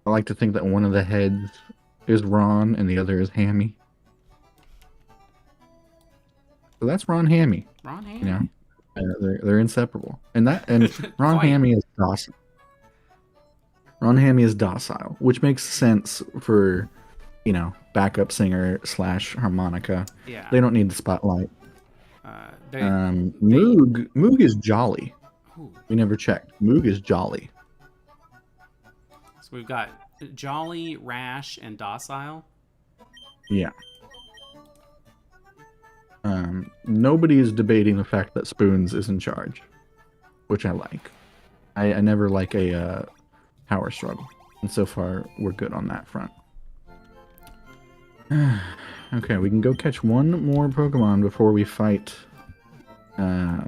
S2: I like to think that one of the heads is Ron and the other is Hammy. So that's Ron Hammy.
S1: Ron
S2: You know,
S1: Hammy.
S2: they're inseparable. And Ron
S1: Quite.
S2: Hammy is docile. Ron Hammy is docile, which makes sense for backup singer slash harmonica.
S1: Yeah.
S2: They don't need the spotlight.
S1: They.
S2: Moog is jolly.
S1: Ooh.
S2: We never checked. Moog is jolly.
S1: So we've got Jolly, Rash, and Docile.
S2: Yeah. Nobody is debating the fact that Spoons is in charge, which I like. I never like a power struggle, and so far we're good on that front. Okay, we can go catch one more Pokemon before we fight. I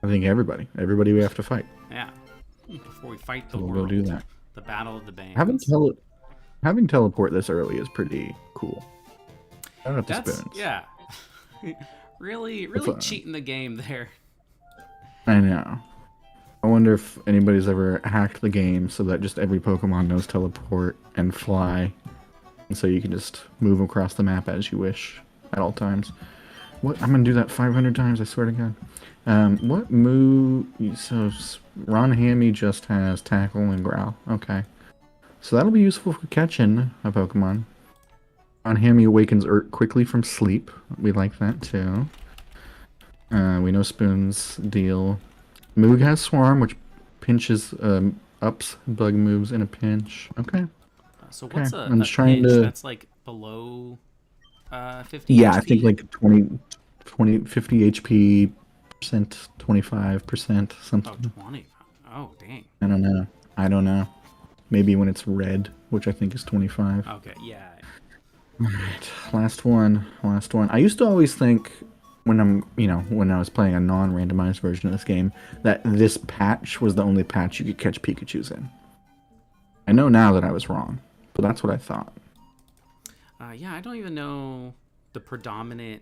S2: think everybody we have to fight.
S1: Yeah. Before we fight the
S2: So we'll
S1: world.
S2: go do that.
S1: The Battle of the
S2: Having
S1: Bands.
S2: having teleport this early is pretty cool. Shout out to
S1: That's
S2: Spoons.
S1: yeah. Really
S2: It's
S1: cheating the game there.
S2: I know. I wonder if anybody's ever hacked the game so that just every Pokemon knows teleport and fly, and so you can just move across the map as you wish at all times. What? I'm gonna do that 500 times. I swear to God. What move? So Ron Hammy just has Tackle and Growl. Okay, so that'll be useful for catching a Pokemon. Ron Hammy awakens quickly from sleep. We like that too. We know Spoon's deal. Moog has Swarm, which pinches ups bug moves in a pinch. Okay.
S1: So
S2: Okay.
S1: what's
S2: I'm
S1: a
S2: just trying
S1: pinch?
S2: to.
S1: That's like below 50
S2: Yeah, I think
S1: HP?
S2: like 20, 50 HP 25%,
S1: Oh,
S2: something.
S1: 20. Oh, dang.
S2: I don't know. I don't know. Maybe when it's red, which I think is 25.
S1: Okay, yeah.
S2: Alright, last one. Last one. I used to always think when when I was playing a non-randomized version of this game, that this patch was the only patch you could catch Pikachus in. I know now that I was wrong, but that's what I thought.
S1: Yeah, I don't even know the predominant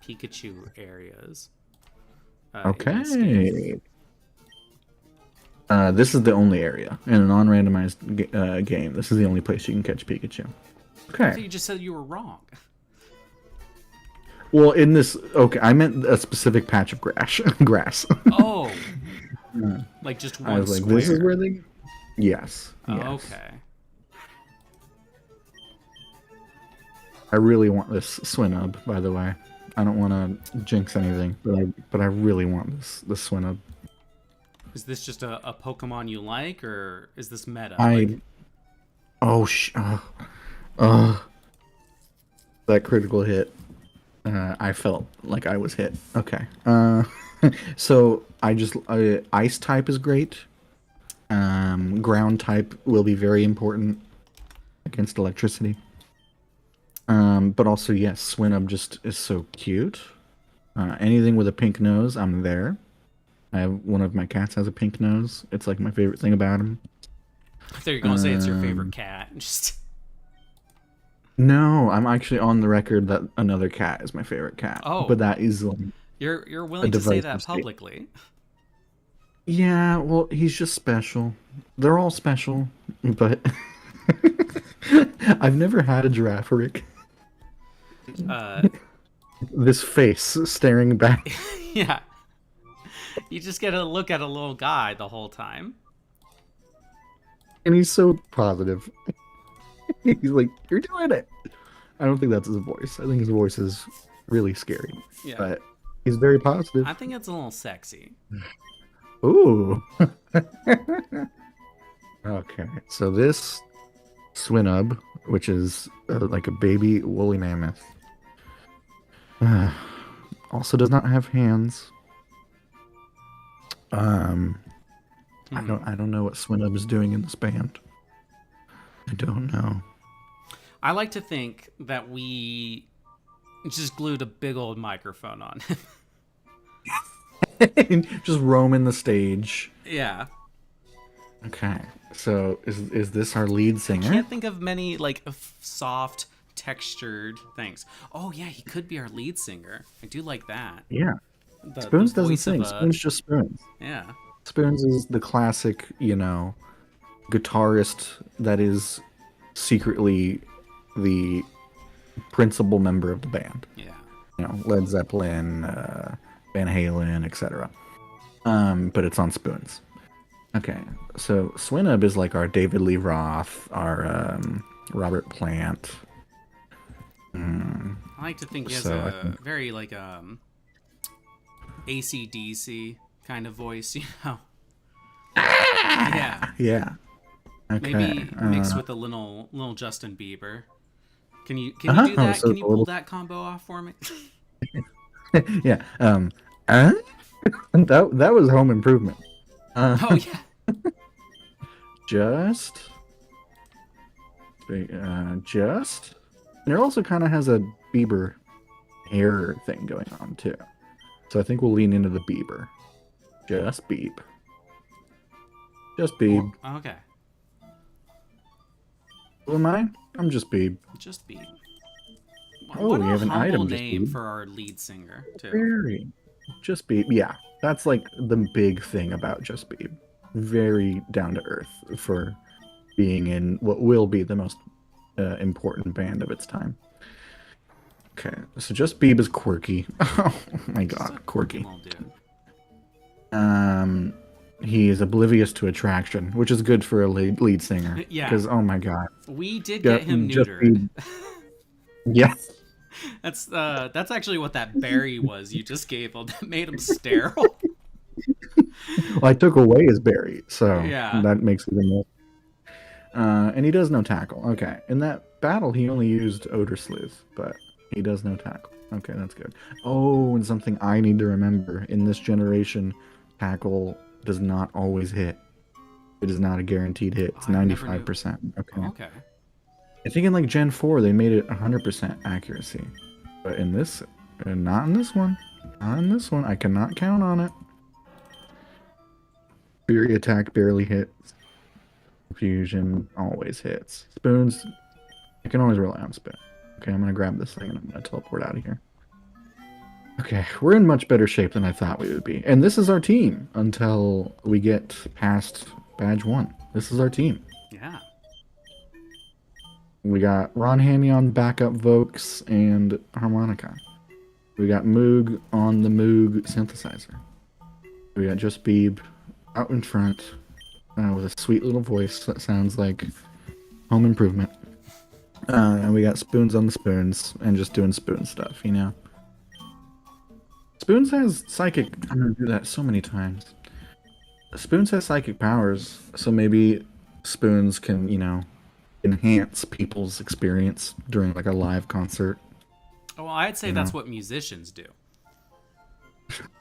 S1: Pikachu areas in this game.
S2: Okay. This is the only area in a non-randomized game. This is the only place you can catch Pikachu.
S1: So
S2: Okay.
S1: you just said you were wrong.
S2: Well, in this, okay, I meant a specific patch of grass. Grass.
S1: Oh, like just
S2: I
S1: one
S2: was like,
S1: square.
S2: this is where they. Yes.
S1: Oh,
S2: Yes.
S1: okay.
S2: I really want this Swinub, by the way. I don't want to jinx anything, but I really want this Swinub.
S1: Is this just a Pokemon you like, or is this meta?
S2: I. Oh that critical hit. I felt like I was hit. Okay. So ice type is great. Ground type will be very important against electricity. But also, yes, Swinub just is so cute. Anything with a pink nose, I'm there. I have one of my cats has a pink nose. It's like my favorite thing about him.
S1: I thought you were gonna say it's your favorite cat. Just
S2: No, I'm actually on the record that another cat is my favorite cat.
S1: Oh.
S2: But that is like
S1: you're willing to say that
S2: divisive statement.
S1: publicly.
S2: Yeah, well, he's just special. They're all special, but I've never had a Giraffaric. This face staring back.
S1: Yeah. You just get to look at a little guy the whole time.
S2: And he's so positive. He's like, "You're doing it." I don't think that's his voice. I think his voice is really scary.
S1: Yeah.
S2: But he's very positive.
S1: I think it's a little sexy.
S2: Ooh. Okay, so this Swinub, which is like a baby woolly mammoth, also does not have hands. I don't know what Swinub is doing in this band. I don't know.
S1: I like to think that we just glued a big old microphone on him.
S2: Just roaming the stage.
S1: Yeah.
S2: Okay, so is this our lead singer?
S1: Can't think of many like soft textured things. Oh yeah, he could be our lead singer. I do like that.
S2: Yeah.
S1: The
S2: Spoons doesn't
S1: voice of
S2: sing. Spoons just spoons.
S1: Yeah.
S2: Spoons is the classic, guitarist that is secretly the principal member of the band.
S1: Yeah.
S2: Led Zeppelin, Van Halen, etc. But it's on Spoons. Okay, so Swinub is like our David Lee Roth, our Robert Plant.
S1: I like to think he has
S2: So
S1: a very like AC/DC kind of voice, Yeah.
S2: Yeah. Okay.
S1: Maybe mixed with a little Justin Bieber. Can you do that?
S2: So
S1: Can you pull that combo off for me?
S2: Yeah. That was Home Improvement.
S1: Oh yeah.
S2: Just. And it also kind of has a Bieber hair thing going on too. So I think we'll lean into the Bieber. Just Beeb. Just Beeb.
S1: Okay.
S2: Who am I? I'm just Beeb.
S1: Just Beeb.
S2: Oh,
S1: What
S2: we
S1: a
S2: have an
S1: humble
S2: item, just
S1: name
S2: Beeb.
S1: for our lead singer too.
S2: Very. Just Beeb. Yeah, that's like the big thing about Just Beeb. Very down to earth for being in what will be the most important band of its time. Okay, so Just Beeb is quirky. Oh my god, quirky.
S1: Little dude.
S2: He is oblivious to attraction, which is good for a lead singer.
S1: Yeah.
S2: Because oh my god.
S1: We did get him
S2: Just
S1: neutered.
S2: Yes.
S1: That's actually what that berry was you just gave him that made him sterile.
S2: Well, I took away his berry, so
S1: Yeah.
S2: that makes it even more. And he does no tackle. Okay, in that battle, he only used Odor Sleuth, but he does no tackle. Okay, that's good. Oh, and something I need to remember. In this generation, tackle does not always hit. It is not a guaranteed hit.
S1: Oh,
S2: It's
S1: I never knew.
S2: 95%. Okay.
S1: Oh, okay.
S2: I think in like Gen 4 they made it 100% accuracy. But in this, not in this one. Not in this one. I cannot count on it. Fury attack barely hits. Fusion always hits. Spoons, I can always rely on spoon. Okay, I'm gonna grab this thing and I'm gonna teleport out of here. Okay, we're in much better shape than I thought we would be. And this is our team until we get past badge 1. This is our team.
S1: Yeah.
S2: We got Ron Hammy on backup Vokes and harmonica. We got Moog on the Moog synthesizer. We got Just Beeb out in front with a sweet little voice that sounds like Home Improvement. And we got Spoons on the spoons and just doing spoon stuff, you know? Spoons has psychic... I'm gonna do that so many times. Spoons has psychic powers, so maybe Spoons can, you know, enhance people's experience during like a live concert.
S1: Well, I'd say that's what musicians do.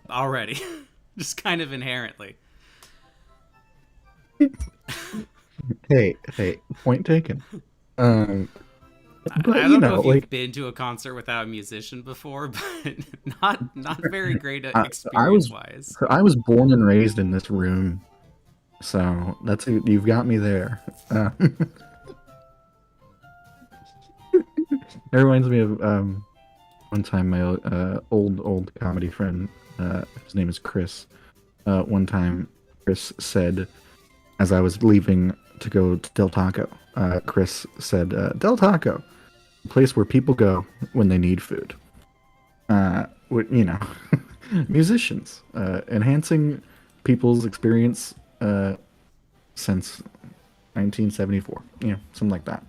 S1: Already. Just kind of inherently.
S2: Hey, point taken. But,
S1: I don't know if you've been to a concert without a musician before, but not very great experience-wise.
S2: I was born and raised in this room, so you've got me there. It reminds me of one time my old comedy friend, his name is Chris. One time, Chris said, as I was leaving to go to Del Taco, Chris said, "Del Taco, a place where people go when they need food." You know, musicians enhancing people's experience since 1974. You know, something like that.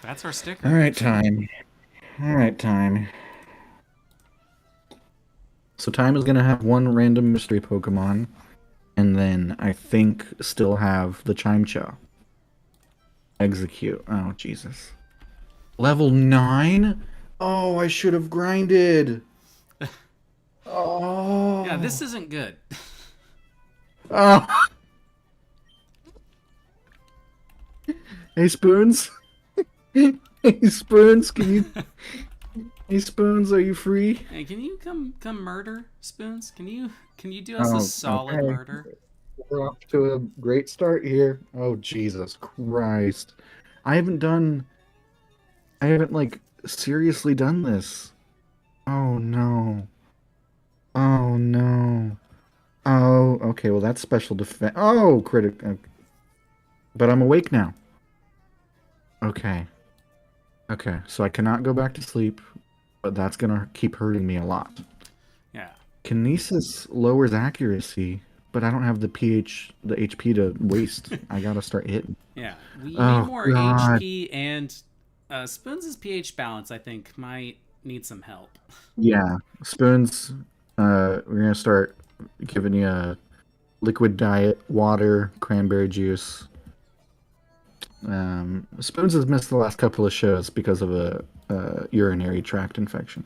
S1: That's our sticker.
S2: All right, time. So time is gonna have one random mystery Pokemon, and then I think still have the Chimecho. Execute. Oh Jesus. Level 9? Oh, I should have grinded. Oh.
S1: Yeah, this isn't good.
S2: Oh. Hey Spoons. Hey Spoons, Hey Spoons, are you free?
S1: Hey, can you come murder Spoons? Can you do us a solid murder?
S2: We're off to a great start here. Oh Jesus Christ. I haven't like seriously done this. Oh no. Oh no. Oh, okay, well that's special defense. Oh, critic. But I'm awake now. Okay, so I cannot go back to sleep, but that's gonna keep hurting me a lot.
S1: Yeah.
S2: Kinesis lowers accuracy, but I don't have the HP to waste. I gotta start hitting.
S1: Yeah, we need more HP, and Spoons' pH balance, I think, might need some help.
S2: Yeah, Spoons, we're gonna start giving you a liquid diet, water, cranberry juice. Spoons has missed the last couple of shows because of a urinary tract infection.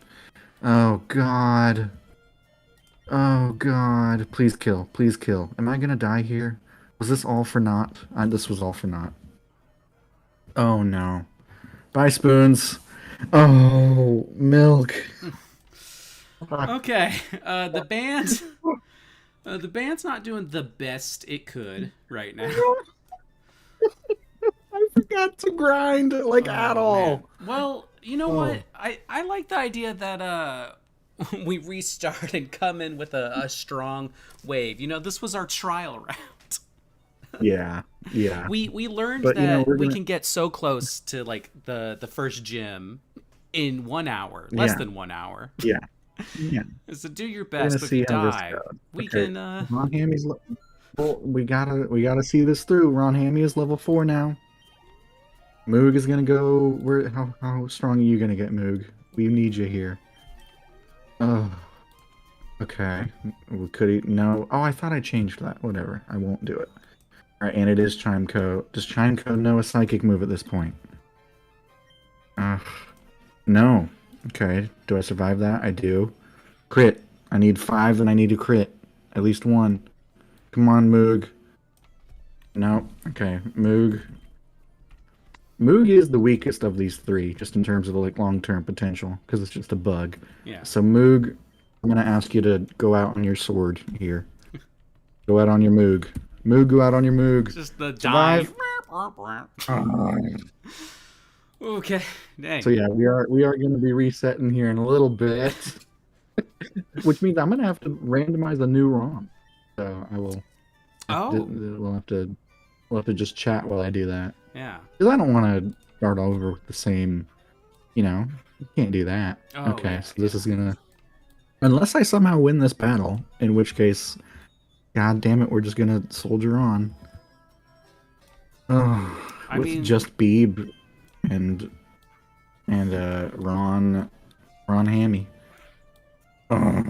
S2: Oh God. Please kill. Am I gonna die here? Was this all for naught? This was all for naught. Oh no. Bye, Spoons. Oh, milk.
S1: Okay, the band's not doing the best it could right now.
S2: I forgot to grind at all.
S1: Man. Well, you know what? I like the idea that we restart and come in with a strong wave. You know, this was our trial round.
S2: Yeah.
S1: We learned that we can get so close to like the first gym in 1 hour, less than 1 hour.
S2: Yeah.
S1: So do your best. But if you die, we can.
S2: Ron Hammy's. Well, we gotta see this through. Ron Hammy is level 4 now. Moog is gonna go. How strong are you gonna get, Moog? We need you here. Oh. Okay. Could he? No. Oh, I thought I changed that. Whatever. I won't do it. Alright, and it is Chimeco. Does Chimeco know a psychic move at this point? No. Okay, do I survive that? I do. Crit. I need 5 and I need to crit. At least 1. Come on, Moog. No. Okay, Moog. Moog is the weakest of these 3, just in terms of like long-term potential, because it's just a bug.
S1: Yeah.
S2: So Moog, I'm gonna ask you to go out on your sword here. Go out on your Moog. Moog, go out on your Moog.
S1: Just the
S2: Survive.
S1: dying. Okay. Dang.
S2: So yeah, we are gonna be resetting here in a little bit, which means I'm gonna have to randomize a new ROM. So I will. We'll have to just chat while I do that.
S1: Yeah.
S2: Because I don't want to start over with the same. You can't do that.
S1: Oh,
S2: okay,
S1: yeah,
S2: so this is gonna. Unless I somehow win this battle, in which case, god damn it, we're just gonna soldier on. Oh, with just Beeb and Ron Hammy. Oh,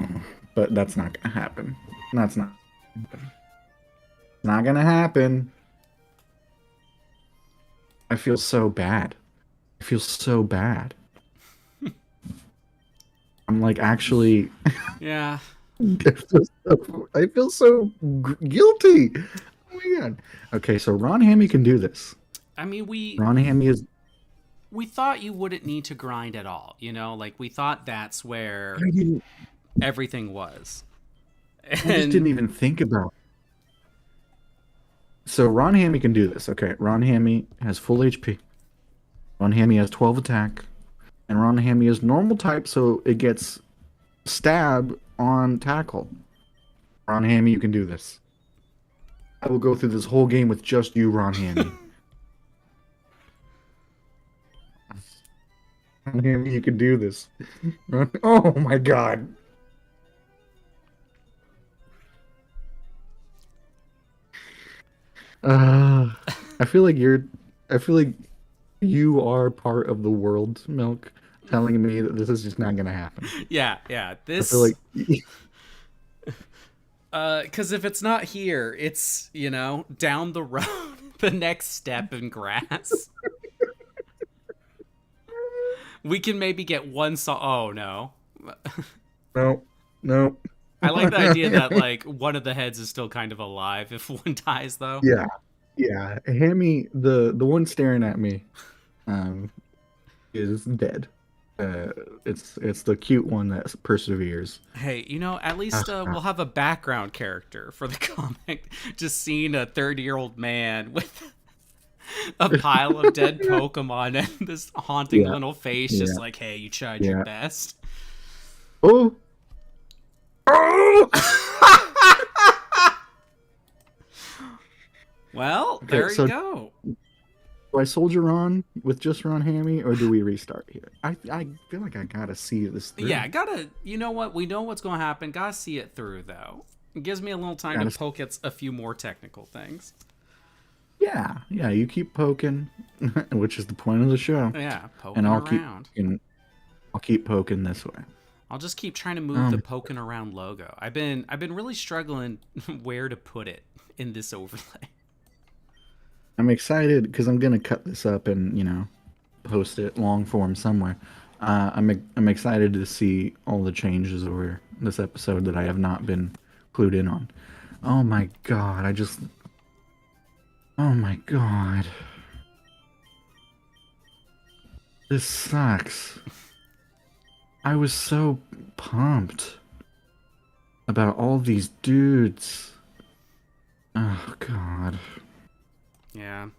S2: but that's not gonna happen. That's not. Not gonna happen. I feel so bad. I feel so bad. I'm like actually.
S1: Yeah.
S2: I feel so guilty. Oh my god. Okay, so Ron Hammy can do this.
S1: I mean,
S2: Ron Hammy is.
S1: We thought you wouldn't need to grind at all. Like we thought that's where everything was.
S2: I just didn't even think about. So Ron Hammy can do this. Okay, Ron Hammy has full HP. Ron Hammy has 12 attack. And Ron Hammy is normal type, so it gets stab on tackle. Ron Hammy, you can do this. I will go through this whole game with just you, Ron Hammy. Ron Hammy, you can do this. Oh my god. I feel like you are part of the world, Milk, telling me that this is just not gonna happen.
S1: Yeah. This.
S2: I feel
S1: like. Because if it's not here, it's down the road, the next step in grass. We can maybe get one song. Oh no.
S2: No.
S1: I like the idea that like one of the heads is still kind of alive if one dies though.
S2: Yeah. Hammy, the one staring at me, is dead. It's the cute one that perseveres.
S1: Hey, at least we'll have a background character for the comic. Just seeing a 30-year-old man with a pile of dead Pokemon and this haunting little face, just like, hey, you tried your best.
S2: Oh.
S1: Well, there you go.
S2: Do I soldier on with just Ron Hammy, or do we restart here? I feel like I gotta see this through.
S1: Yeah, gotta. You know what? We know what's going to happen. Gotta see it through, though. It gives me a little time to poke at a few more technical things.
S2: Yeah. You keep poking, which is the point of the show.
S1: Yeah, poking around.
S2: I'll keep poking this way.
S1: I'll just keep trying to move the Pokéin Around logo. I've been really struggling where to put it in this overlay.
S2: I'm excited because I'm gonna cut this up and post it long form somewhere. I'm excited to see all the changes over this episode that I have not been clued in on. Oh my god! Oh my god! This sucks. I was so pumped about all these dudes. Oh god.
S1: Yeah.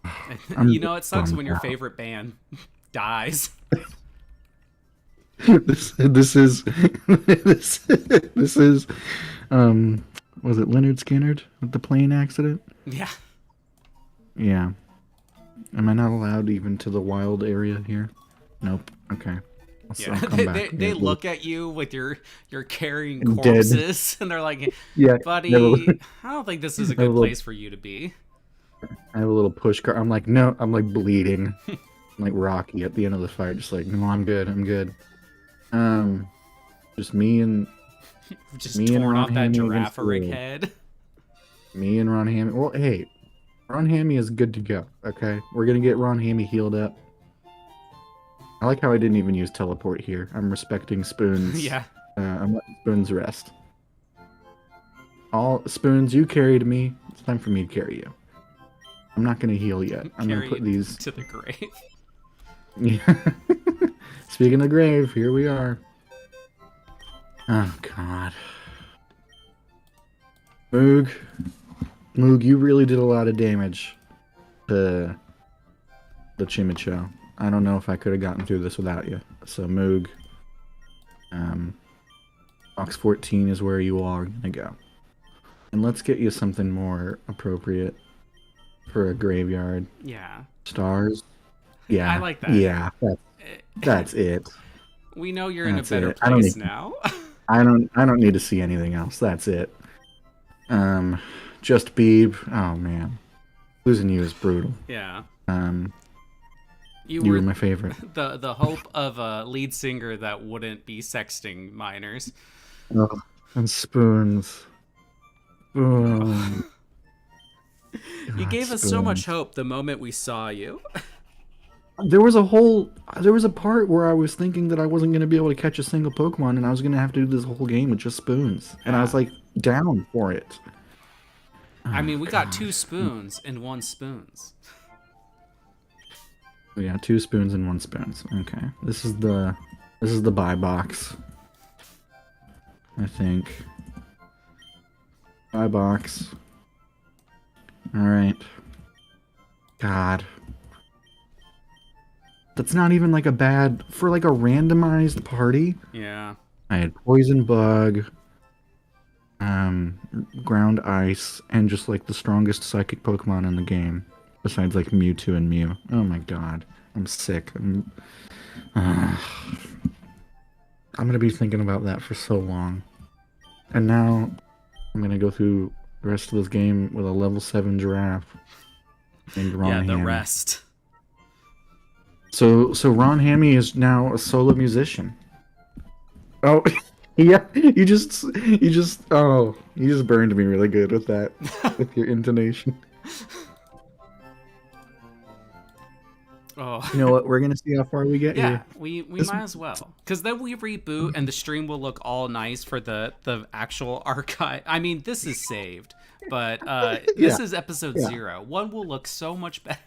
S1: It sucks when your favorite band dies.
S2: This is was it Leonard Skinnerd with the plane accident?
S1: Yeah.
S2: Yeah. Am I not allowed even to the wild area here? Nope. Okay.
S1: Yeah. They look at you with your carrying corpses and they're like, buddy, I don't think this is a good place for you to be.
S2: I have a little push car. I'm like, no, I'm like bleeding. I'm like Rocky at the end of the fight, just like, no, I'm good. Just me and
S1: torn off that giraffe head.
S2: Me and Ron Hammy. Well, hey, Ron Hammy is good to go. Okay, we're gonna get Ron Hammy healed up. I like how I didn't even use teleport here. I'm respecting Spoon's.
S1: Yeah.
S2: I'm letting Spoon's rest. All Spoons, you carried me. It's time for me to carry you. I'm not gonna heal yet. I'm gonna
S1: Carry
S2: put
S1: it
S2: these.
S1: to the grave.
S2: Yeah. Speaking of the grave, here we are. Oh God. Moog. Moog, you really did a lot of damage to the Chimicho. I don't know if I could have gotten through this without you. So Moog, box 14 is where you are gonna go. And let's get you something more appropriate for a graveyard.
S1: Yeah.
S2: Stars. Yeah.
S1: I like that.
S2: Yeah. That's it.
S1: We know you're
S2: That's
S1: in a better
S2: it. I don't
S1: place
S2: need,
S1: now.
S2: I don't need to see anything else. That's it. Just Beeb. Oh man. Losing you is brutal.
S1: Yeah.
S2: You were my favorite.
S1: The hope of a lead singer that wouldn't be sexting minors.
S2: Oh, and Spoons. Oh.
S1: You gave us so much hope the moment we saw you.
S2: There was a part where I was thinking that I wasn't going to be able to catch a single Pokemon and I was going to have to do this whole game with just Spoons. And I was like down for it.
S1: I mean, we got 2 spoons and 1 spoons.
S2: Yeah, 2 spoons and 1 spoons. Okay. This is the buy box. I think. Buy box. Alright. God. That's not even like a bad for like a randomized party.
S1: Yeah.
S2: I had Poison Bug, Ground Ice, and just like the strongest psychic Pokemon in the game. Besides like Mewtwo and Mew. Oh my god. I'm sick. I'm gonna be thinking about that for so long. And now I'm gonna go through the rest of this game with a level 7 giraffe named Ron
S1: Yeah, the
S2: Hammy.
S1: rest.
S2: So Ron Hammy is now a solo musician. Oh, yeah. You just burned me really good with that, with your intonation.
S1: Oh.
S2: You know what? We're gonna see how far we get
S1: Yeah,
S2: here.
S1: we might as well, because then we reboot and the stream will look all nice for the actual archive. I mean, this is saved, but this is episode 0. One will look so much better.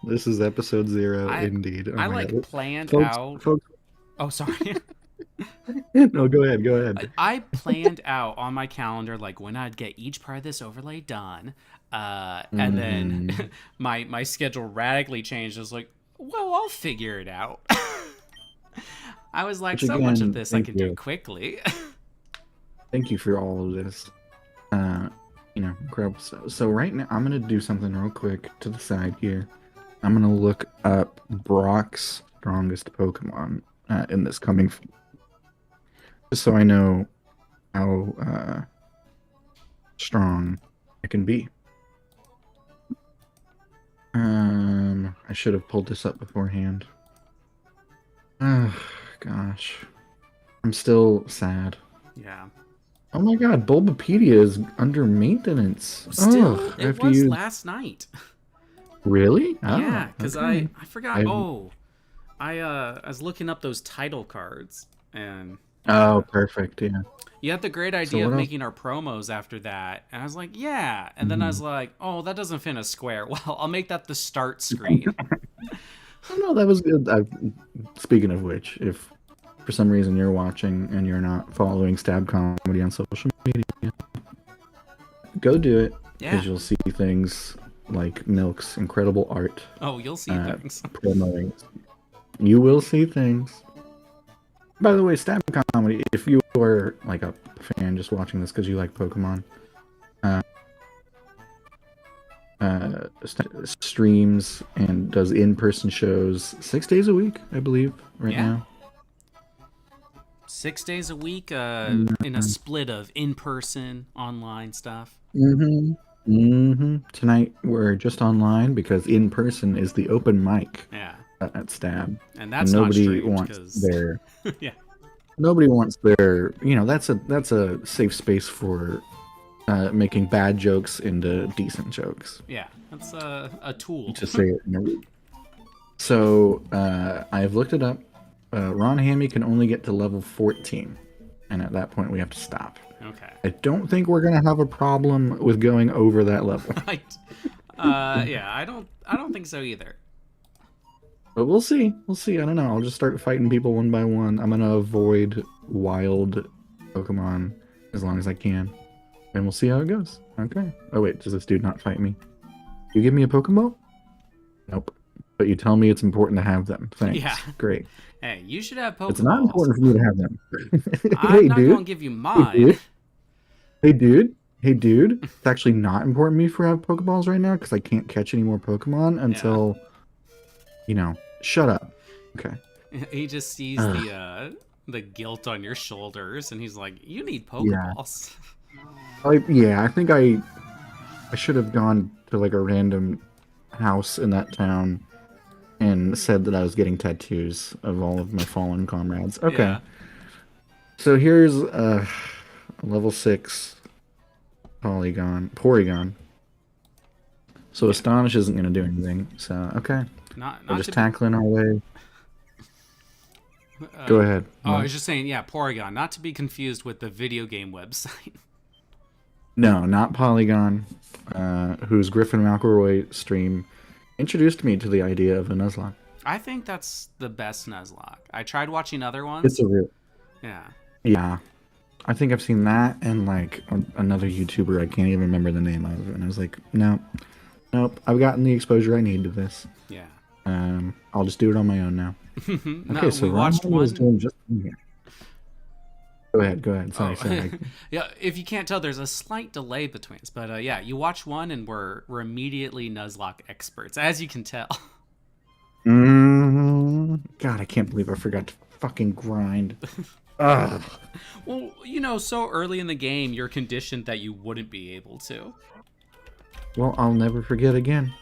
S2: This is episode 0, indeed. Oh
S1: I
S2: my
S1: like
S2: God.
S1: planned
S2: Folks,
S1: out.
S2: folks.
S1: Oh, sorry.
S2: No, go ahead.
S1: I planned out on my calendar like when I'd get each part of this overlay done, and then my schedule radically changed. I was like, well, I'll figure it out. I was like, so much of this I can do quickly.
S2: Thank you for all of this. Incredible stuff. So right now, I'm gonna do something real quick to the side here. I'm gonna look up Brock's strongest Pokemon in this coming, just so I know how strong I can be. I should have pulled this up beforehand. Oh, gosh. I'm still sad.
S1: Yeah.
S2: Oh my god, Bulbapedia is under maintenance.
S1: Still, it was last night.
S2: Really? Oh,
S1: yeah, because
S2: okay.
S1: I forgot. I was looking up those title cards, and
S2: oh, perfect. Yeah.
S1: You had the great idea of making our promos after that, and I was like, yeah. And then I was like, oh, that doesn't fit in a square. Well, I'll make that the start screen.
S2: Oh no, that was good. Speaking of which, if for some reason you're watching and you're not following Stab Comedy on social media, go do it. Because you'll see things like Milk's incredible art.
S1: Oh, you'll see things.
S2: Promoting. You will see things. By the way, Stab Comedy, if you are like a fan just watching this because you like Pokemon, streams and does in-person shows 6 days a week, I believe, right now.
S1: 6 days a week in a split of in-person, online stuff.
S2: Tonight we're just online because in-person is the open mic.
S1: Yeah.
S2: At Stab,
S1: and that's
S2: nobody
S1: not
S2: wants their
S1: yeah.
S2: Nobody wants their that's a safe space for making bad jokes into decent jokes.
S1: Yeah, that's a tool
S2: to say it in a So I've looked it up. Ron Hammy can only get to level 14, and at that point we have to stop.
S1: Okay.
S2: I don't think we're gonna have a problem with going over that level,
S1: Yeah, I don't think so either.
S2: but we'll see. We'll see. I don't know. I'll just start fighting people one by one. I'm gonna avoid wild Pokemon as long as I can, and we'll see how it goes. Okay. Oh wait, does this dude not fight me? You give me a Pokeball? Nope. But you tell me it's important to have them. Thanks.
S1: Yeah.
S2: Great.
S1: Hey, you should have Pokeballs.
S2: It's not important for me to have them.
S1: I'm
S2: Hey,
S1: not
S2: dude.
S1: gonna give you mine.
S2: Hey, dude. Hey, dude. It's actually not important to me for have Pokeballs right now because I can't catch any more Pokemon until, shut up. Okay.
S1: He just sees the guilt on your shoulders, and he's like, "You need
S2: Yeah.
S1: Pokeballs."
S2: I think I should have gone to like a random house in that town and said that I was getting tattoos of all of my fallen comrades. Okay.
S1: Yeah.
S2: So here's level 6 Porygon. So Astonish isn't going to do anything. So, okay.
S1: Not
S2: We're just
S1: to
S2: tackling our way. Go ahead.
S1: Oh, I was just saying, yeah, Porygon, not to be confused with the video game website.
S2: No, not Polygon, whose Griffin McElroy stream introduced me to the idea of a Nuzlocke.
S1: I think that's the best Nuzlocke. I tried watching other ones.
S2: It's a real...
S1: Yeah.
S2: Yeah. I think I've seen that and like another YouTuber I can't even remember the name of, and I was like, nope, I've gotten the exposure I need to this.
S1: Yeah.
S2: I'll just do it on my own now.
S1: No,
S2: Okay, so
S1: we watched one.
S2: Was doing just here. Go ahead. Sorry.
S1: Yeah, if you can't tell, there's a slight delay between us, but yeah, you watch one and we're immediately Nuzlocke experts, as you can tell.
S2: God, I can't believe I forgot to fucking grind. Ugh.
S1: Well, so early in the game, you're conditioned that you wouldn't be able to.
S2: Well, I'll never forget again.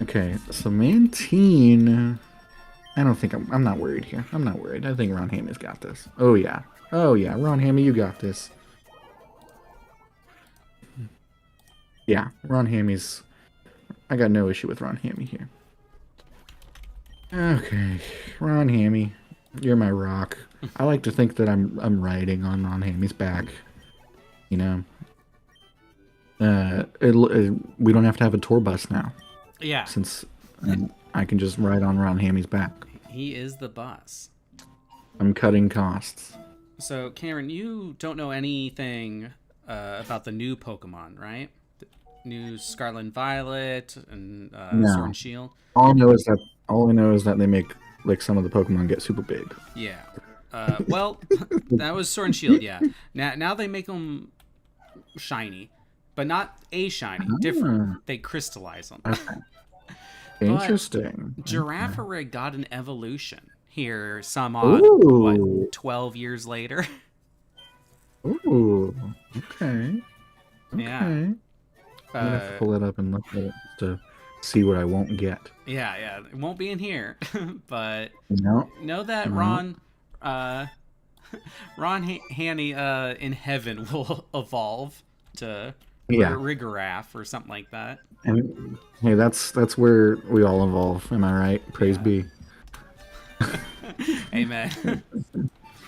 S2: Okay, so Mantine... I don't think I'm not worried here. I'm not worried. I think Ron Hammy's got this. Oh yeah, Ron Hammy, you got this. Yeah, Ron Hammy's... I got no issue with Ron Hammy here. Okay, Ron Hammy, you're my rock. I like to think that I'm riding on Ron Hammy's back. We don't have to have a tour bus now.
S1: Yeah.
S2: Since I can just ride on Ron Hammy's back.
S1: He is the boss.
S2: I'm cutting costs.
S1: So, Cameron, you don't know anything about the new Pokemon, right? The new Scarlet and Violet and
S2: No.
S1: Sword and Shield.
S2: All I know is that they make like some of the Pokemon get super big.
S1: Yeah. Well, that was Sword and Shield. Yeah. Now they make them shiny, but not a shiny. Different. They crystallize them.
S2: Okay. Interesting.
S1: Girafarig got an evolution here some 12 years later.
S2: Ooh. Okay.
S1: Yeah.
S2: I'm gonna have to pull it up and look at it to see what I won't get.
S1: Yeah. It won't be in here, but
S2: No.
S1: know that Ron Hanny in heaven will evolve to Rigoraph or something like that.
S2: And hey, that's where we all evolve. Am I right? Praise be.
S1: Amen.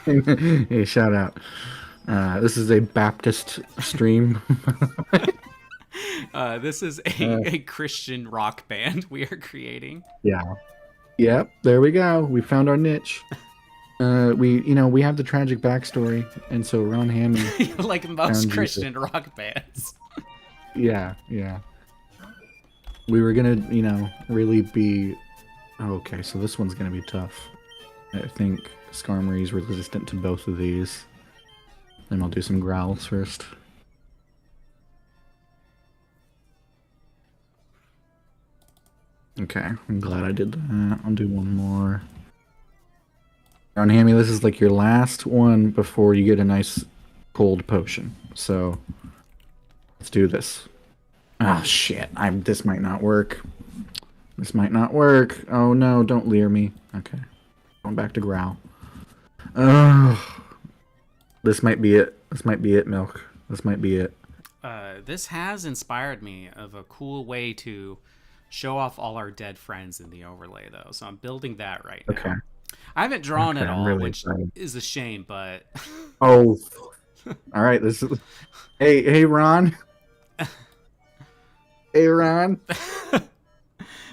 S2: Hey, shout out. This is a Baptist stream.
S1: This is a Christian rock band we are creating.
S2: Yeah. Yep. There we go. We found our niche. We have the tragic backstory, and so Ron Hammy,
S1: like most Christian rock bands.
S2: Yeah. We were gonna, really be. Oh, okay, so this one's gonna be tough. I think Skarmory's resistant to both of these. Then I'll do some growls first. Okay, I'm glad I did that. I'll do one more. Ron Hammy, this is like your last one before you get a nice cold potion. So let's do this. Oh shit! This might not work. Oh no! Don't leer me. Okay, going back to growl. Oh, this might be it. Milk. This might be it.
S1: This has inspired me of a cool way to show off all our dead friends in the overlay, though. So I'm building that right now.
S2: Okay.
S1: I haven't drawn
S2: Okay,
S1: at
S2: I'm
S1: all,
S2: really
S1: which
S2: excited.
S1: is a shame, but
S2: Oh, all right. This is. Hey, Ron. Hey, Ron.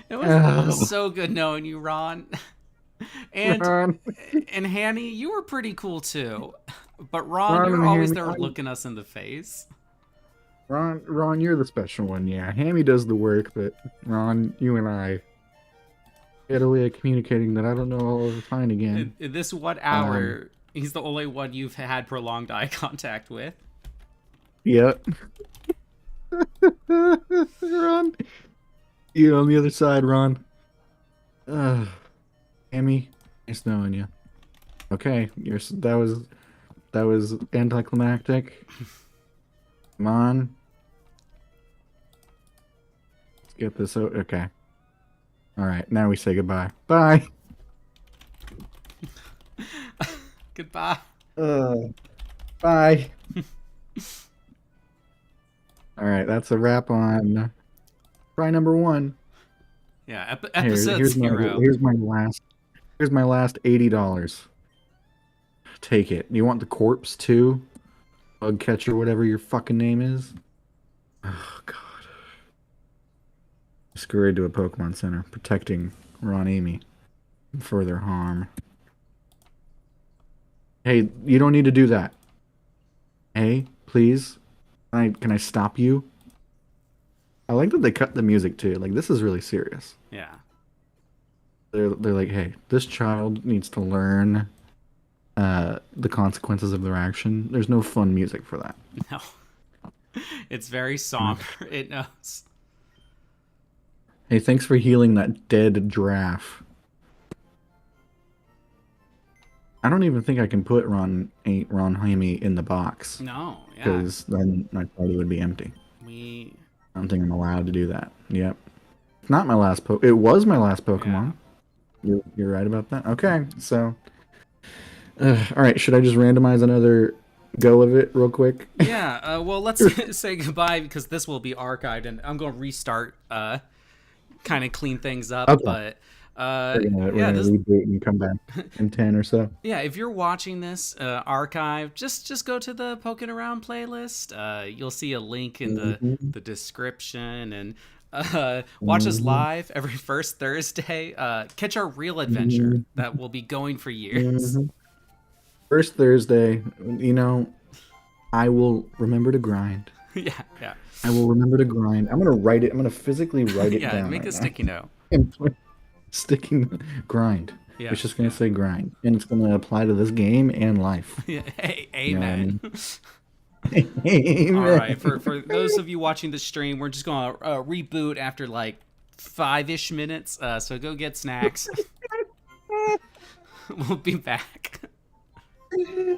S1: it was
S2: Oh,
S1: so good knowing you, Ron. And
S2: Ron.
S1: and Hanny, you were pretty cool too. But Ron,
S2: Ron
S1: you're
S2: and
S1: always
S2: Hammy.
S1: there looking us in the face.
S2: Ron, you're the special one. Yeah, Hammy does the work, but Ron, you and I get a way of communicating that I don't know I'll ever find again.
S1: In this 1 hour, he's the only one you've had prolonged eye contact with.
S2: Yep. Ron, you on the other side, Ron. Hammy, nice knowing you. Okay, that was anticlimactic. Come on. Let's get this out. Okay. All right, now we say goodbye. Bye.
S1: Goodbye.
S2: Bye. All right, that's a wrap on try number 1.
S1: Yeah, episode 0.
S2: Here's my last $80. Take it. You want the corpse too? Bug catcher, whatever your fucking name is. Oh god. Scurried to a Pokemon Center, protecting Ron Amy from further harm. Hey, you don't need to do that. Hey, please. Can I stop you? I like that they cut the music too. Like, this is really serious.
S1: Yeah.
S2: They're like, hey, this child needs to learn the consequences of their action. There's no fun music for that.
S1: No. It's very somber. It knows.
S2: Hey, thanks for healing that dead giraffe. I don't even think I can put Ron Jaime in the box.
S1: No, yeah.
S2: Because then my party would be empty. I don't think I'm allowed to do that. Yep. It's not my last It was my last Pokemon. Yeah. You're right about that? Okay, so... alright, should I just randomize another go of it real quick?
S1: Yeah, well, let's say goodbye because this will be archived and I'm going to restart, kind of clean things up,
S2: okay.
S1: But...
S2: we're gonna reboot and come back in 10 or so.
S1: Yeah, if you're watching this archive, just go to the Pokéin Around playlist. You'll see a link in the description, and watch us live every first Thursday. Catch our real adventure that will be going for years.
S2: First Thursday, I will remember to grind.
S1: Yeah.
S2: I will remember to grind. I'm gonna write it. I'm gonna physically write it down.
S1: Yeah, make a sticky note.
S2: Sticking grind.
S1: Yeah,
S2: it's just gonna say grind, and it's gonna apply to this game and life.
S1: Yeah, hey, amen.
S2: Amen.
S1: All right, for those of you watching the stream, we're just gonna reboot after like 5-ish minutes. So go get snacks. We'll be back.